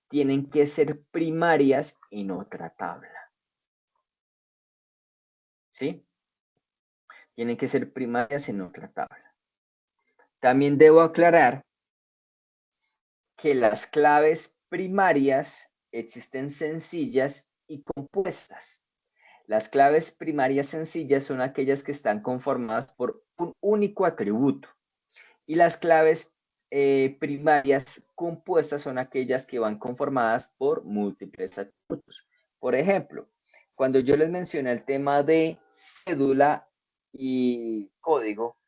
tienen que ser primarias en otra tabla, ¿sí? Tienen que ser primarias en otra tabla. También debo aclarar que las claves primarias existen sencillas y compuestas. Las claves primarias sencillas son aquellas que están conformadas por un único atributo y las claves primarias compuestas son aquellas que van conformadas por múltiples atributos. Por ejemplo, cuando yo les mencioné el tema de cédula y código,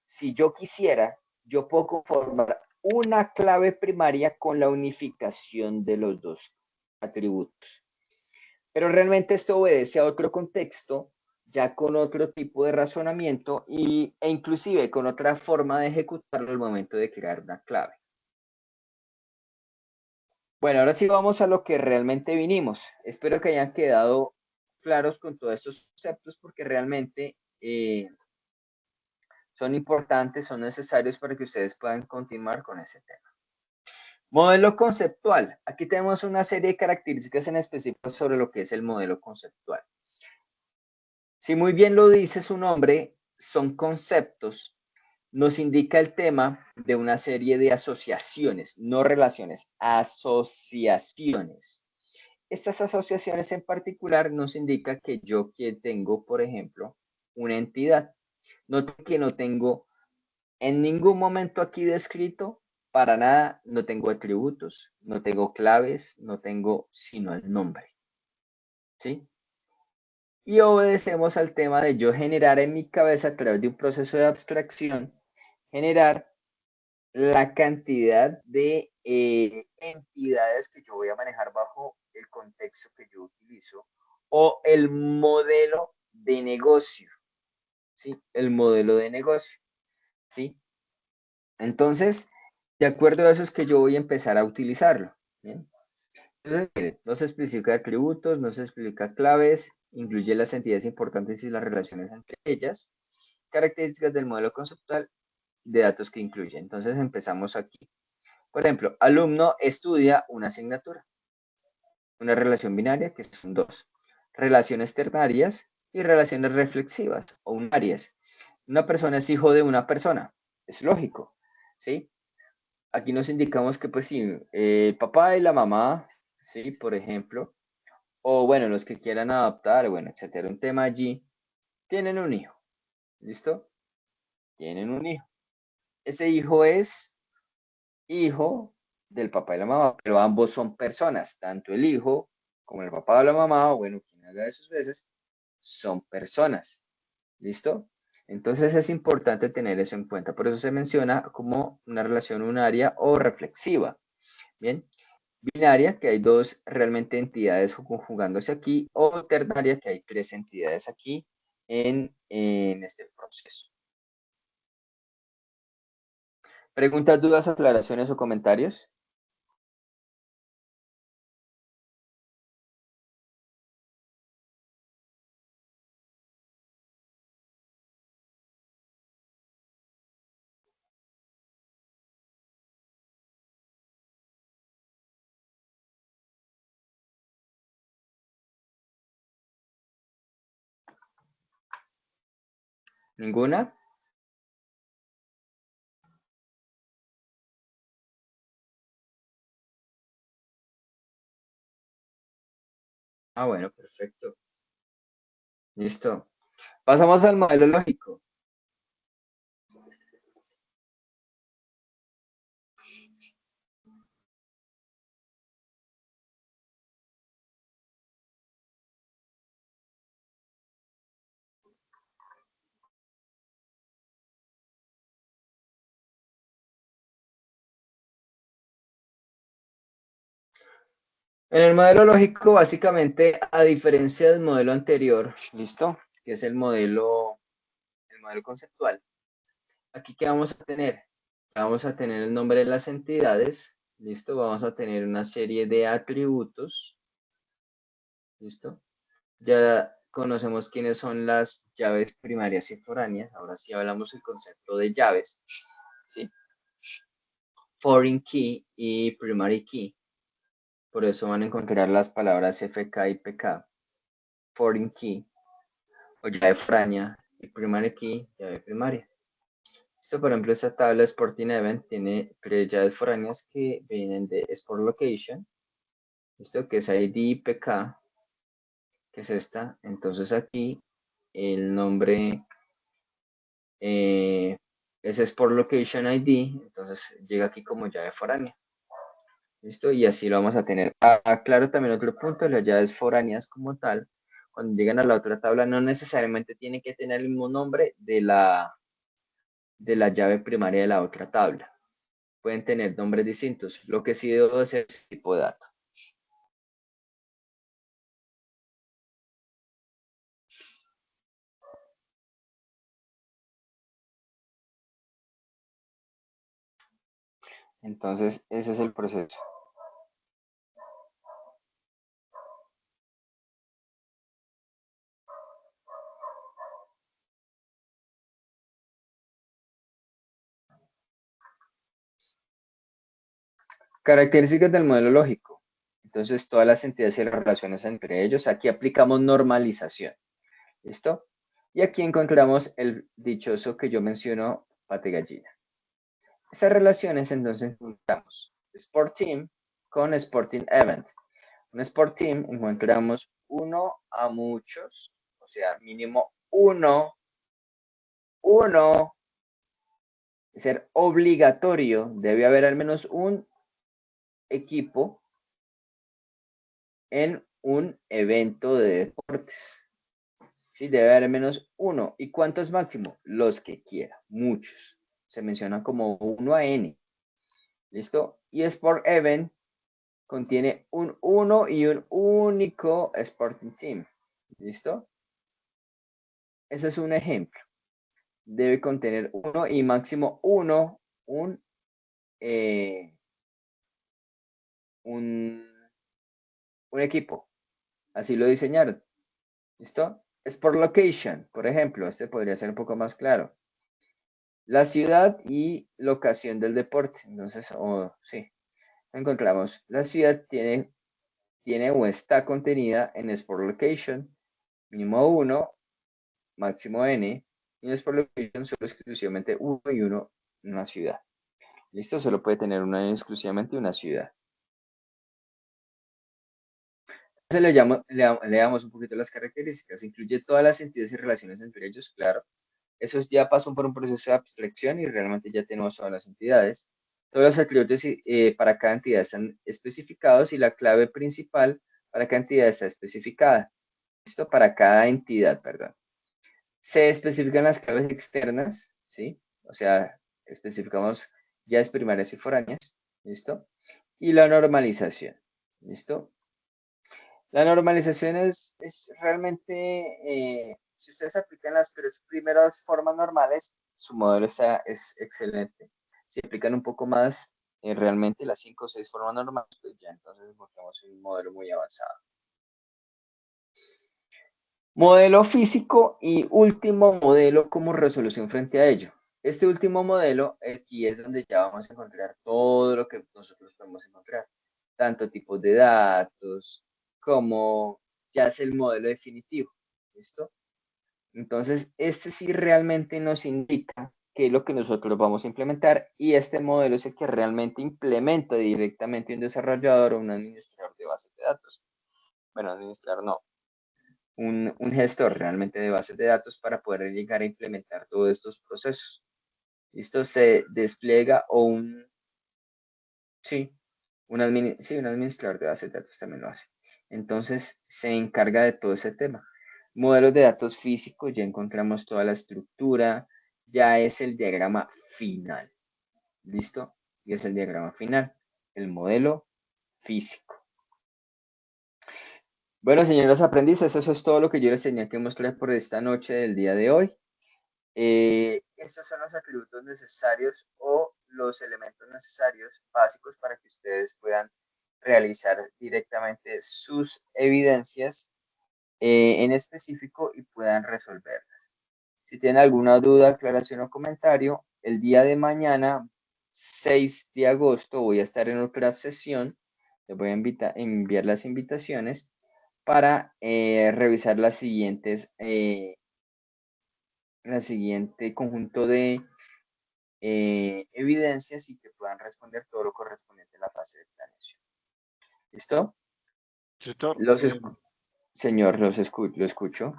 si yo quisiera, yo puedo conformar una clave primaria con la unificación de los dos atributos. Pero realmente esto obedece a otro contexto, ya con otro tipo de razonamiento e inclusive con otra forma de ejecutarlo al momento de crear una clave. Bueno, ahora sí vamos a lo que realmente vinimos. Espero que hayan quedado claros con todos estos conceptos porque realmente son importantes, son necesarios para que ustedes puedan continuar con ese tema. Modelo conceptual. Aquí tenemos una serie de características en específico sobre lo que es el modelo conceptual. Si muy bien lo dice su nombre, son conceptos. Nos indica el tema de una serie de asociaciones, no relaciones, asociaciones. Estas asociaciones en particular nos indica que yo que tengo, por ejemplo, una entidad. Note que no tengo en ningún momento aquí descrito, para nada, no tengo atributos, no tengo claves, no tengo sino el nombre. ¿Sí? Y obedecemos al tema de yo generar en mi cabeza a través de un proceso de abstracción, generar la cantidad de entidades que yo voy a manejar bajo el contexto que yo utilizo o el modelo de negocio, ¿sí? El modelo de negocio, ¿sí? Entonces, De acuerdo a eso es que yo voy a empezar a utilizarlo. ¿Bien? Entonces, mire, no se explica atributos, no se explica claves, incluye las entidades importantes y las relaciones entre ellas, características del modelo conceptual de datos que incluye. Entonces empezamos aquí. Por ejemplo, alumno estudia una asignatura, una relación binaria que son dos, relaciones ternarias y relaciones reflexivas o unarias. Una persona es hijo de una persona, es lógico, ¿sí? Aquí nos indicamos que pues sí, el papá y la mamá, ¿sí? Por ejemplo, o bueno, los que quieran adoptar, bueno, etcétera, un tema allí, tienen un hijo, ¿listo? Tienen un hijo. Ese hijo es hijo del papá y la mamá, pero ambos son personas, tanto el hijo como el papá o la mamá, o bueno, quien haga de sus veces, son personas, ¿listo? Entonces es importante tener eso en cuenta, por eso se menciona como una relación unaria o reflexiva, ¿bien? Binaria, que hay dos realmente entidades conjugándose aquí, o ternaria, que hay tres entidades aquí en este proceso. ¿Preguntas, dudas, aclaraciones o comentarios? ¿Ninguna? Ah, bueno, perfecto. Listo. Pasamos al modelo lógico. En el modelo lógico, básicamente, a diferencia del modelo anterior, ¿listo? Que es el modelo conceptual. Aquí, ¿qué vamos a tener? Vamos a tener el nombre de las entidades, ¿listo? Vamos a tener una serie de atributos, ¿listo? Ya conocemos quiénes son las llaves primarias y foráneas. Ahora sí hablamos el concepto de llaves, ¿sí? Foreign key y primary key. Por eso van a encontrar las palabras FK y PK. Foreign key o llave foránea y primary key, llave primaria. Esto, por ejemplo, esta tabla Sporting Event tiene tres llaves foráneas que vienen de Sport Location. Esto que es ID PK, que es esta. Entonces aquí el nombre es Sport Location ID, entonces llega aquí como llave foránea. ¿Listo? Y así lo vamos a tener. Claro, también otro punto, las llaves foráneas como tal, cuando llegan a la otra tabla, no necesariamente tienen que tener el mismo nombre de la llave primaria de la otra tabla. Pueden tener nombres distintos. Lo que sí debo hacer es el tipo de dato. Entonces, ese es el proceso. Características del modelo lógico. Entonces, todas las entidades y las relaciones entre ellos. Aquí aplicamos normalización. ¿Listo? Y aquí encontramos el dichoso que yo menciono, pate gallina. Estas relaciones entonces juntamos Sport Team con Sporting Event. Un Sport Team encontramos uno a muchos, o sea, mínimo uno, ser obligatorio, debe haber al menos un equipo en un evento de deportes. Sí, debe haber al menos uno. ¿Y cuántos máximo? Los que quiera, muchos. Se menciona como 1 a n. ¿Listo? Y Sport Event contiene un uno y un único Sporting Team. ¿Listo? Ese es un ejemplo. Debe contener uno y máximo uno, un un, un equipo. Así lo diseñaron. ¿Listo? Sport Location, por ejemplo, este podría ser un poco más claro. La ciudad y locación del deporte. Entonces, sí, encontramos, la ciudad tiene o está contenida en Sport Location, mínimo 1, máximo n, y en Sport Location solo exclusivamente uno y uno en una ciudad. ¿Listo? Solo puede tener una y exclusivamente una ciudad. Entonces le damos un poquito las características. Incluye todas las entidades y relaciones entre ellos, claro. Esos ya pasan por un proceso de abstracción y realmente ya tenemos todas las entidades. Todos los atributos para cada entidad están especificados y la clave principal para cada entidad está especificada. Esto para cada entidad, perdón. Se especifican las claves externas, ¿sí? O sea, especificamos llaves primarias y foráneas, ¿listo? Y la normalización, ¿listo? La normalización es realmente, si ustedes aplican las tres primeras formas normales, su modelo es excelente. Si aplican un poco más, realmente las 5 o 6 formas normales, pues ya entonces encontramos un modelo muy avanzado. Modelo físico y último modelo como resolución frente a ello. Este último modelo, aquí es donde ya vamos a encontrar todo lo que nosotros podemos encontrar, tanto tipos de datos como ya es el modelo definitivo. ¿Listo? Entonces, este sí realmente nos indica qué es lo que nosotros vamos a implementar y este modelo es el que realmente implementa directamente un desarrollador o un administrador de bases de datos. Bueno, administrador no, un gestor realmente de bases de datos para poder llegar a implementar todos estos procesos. Esto se despliega sí, un administrador de bases de datos también lo hace. Entonces se encarga de todo ese tema. Modelos de datos físicos, ya encontramos toda la estructura, ya es el diagrama final. ¿Listo? Y es el diagrama final, el modelo físico. Bueno, señores aprendices, eso es todo lo que yo les tenía que mostrar por esta noche del día de hoy. Estos son los atributos necesarios o los elementos necesarios básicos para que ustedes puedan realizar directamente sus evidencias en específico y puedan resolverlas. Si tienen alguna duda, aclaración o comentario, el día de mañana, 6 de agosto, voy a estar en otra sesión. Les voy a enviar las invitaciones para revisar las siguientes el siguiente conjunto de evidencias y que puedan responder todo lo correspondiente a la fase de planeación. ¿Listo?
Instructor,
Señor, lo escucho.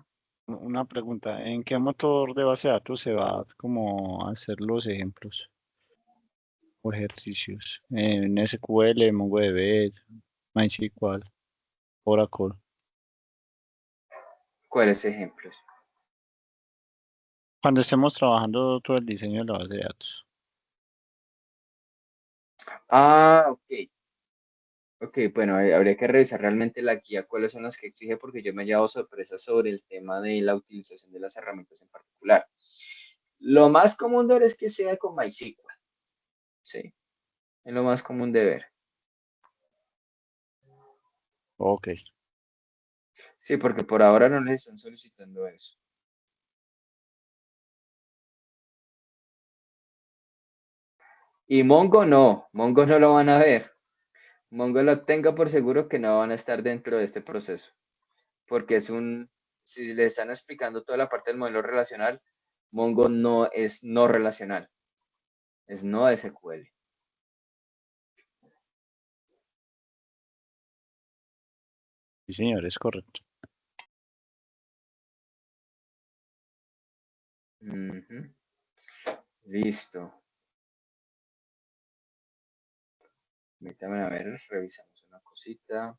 una pregunta. ¿En qué motor de base de datos se va como a hacer los ejemplos o ejercicios? ¿En SQL, MongoDB, MySQL, Oracle?
¿Cuáles ejemplos?
Cuando estemos trabajando todo el diseño de la base de datos.
Ah, ok. Ok, bueno, habría que revisar realmente la guía, cuáles son las que exige, porque yo me he llevado sorpresas sobre el tema de la utilización de las herramientas en particular. Lo más común de ver es que sea con MySQL, ¿sí? Es lo más común de ver.
Ok.
Sí, porque por ahora no les están solicitando eso. Y Mongo no lo van a ver. Mongo lo tenga por seguro que no van a estar dentro de este proceso, porque si le están explicando toda la parte del modelo relacional, Mongo no es no relacional, es no SQL.
Sí, señor, es correcto.
Listo. Permítame a ver, revisamos una cosita.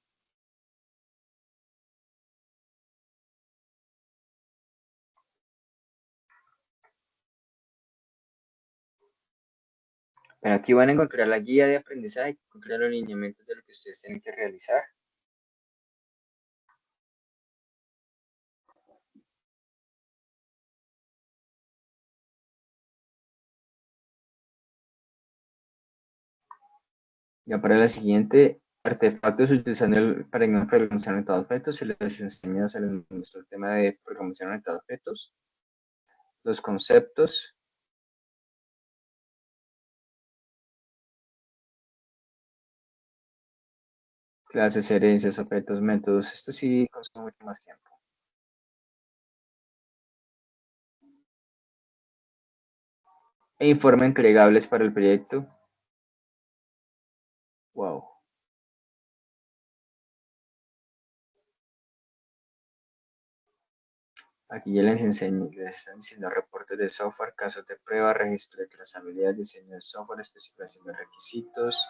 Pero aquí van a encontrar la guía de aprendizaje, encontrar los lineamientos de lo que ustedes tienen que realizar. Ya para la siguiente, artefactos utilizando el paradigma de programación orientada a objetos, se les enseña, se les muestra el tema de programación orientada a objetos, los conceptos, clases, herencias, objetos, métodos. Esto sí consume mucho más tiempo. E informe entregables para el proyecto. Wow. Aquí ya les están diciendo reportes de software, casos de prueba, registro de trazabilidad, diseño de software, especificación de requisitos,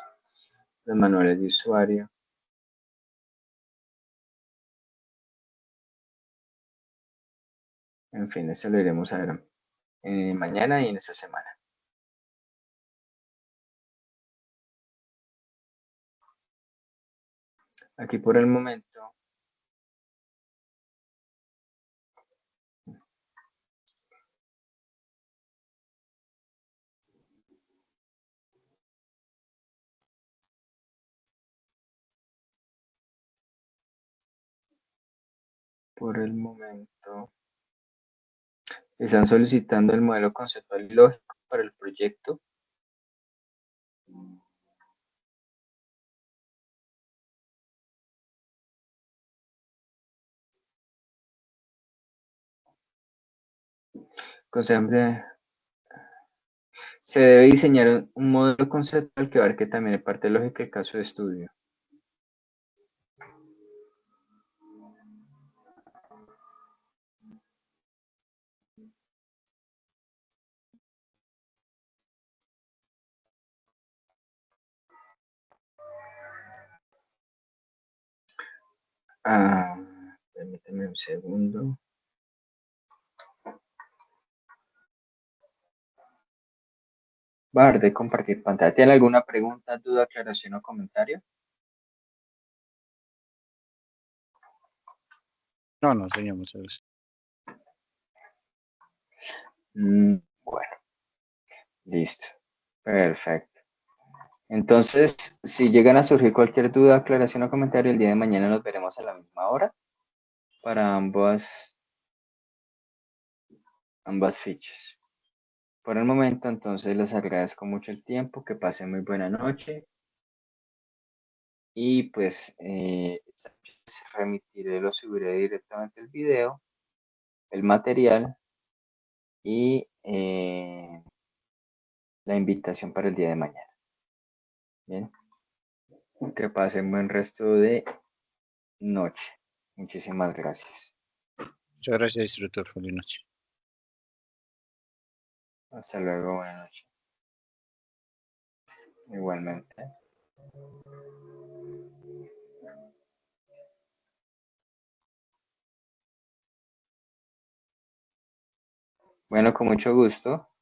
los manuales de usuario. En fin, eso lo iremos a ver mañana y en esta semana. Aquí por el momento, están solicitando el modelo conceptual y lógico para el proyecto. Se debe diseñar un modelo conceptual que abarque también la parte lógica y caso de estudio. Ah, permíteme un segundo. Bar de compartir pantalla. ¿Tiene alguna pregunta, duda, aclaración o comentario?
No, no, señor, muchas gracias.
Bueno, listo. Perfecto. Entonces, si llegan a surgir cualquier duda, aclaración o comentario, el día de mañana nos veremos a la misma hora para ambas fichas. Por el momento, entonces, les agradezco mucho el tiempo, que pasen muy buena noche y pues remitiré, lo subiré directamente el video, el material y la invitación para el día de mañana. Bien, que pasen buen resto de noche. Muchísimas gracias.
Muchas gracias, instructor. Feliz noche.
Hasta luego, buenas noches. Igualmente. Bueno, con mucho gusto.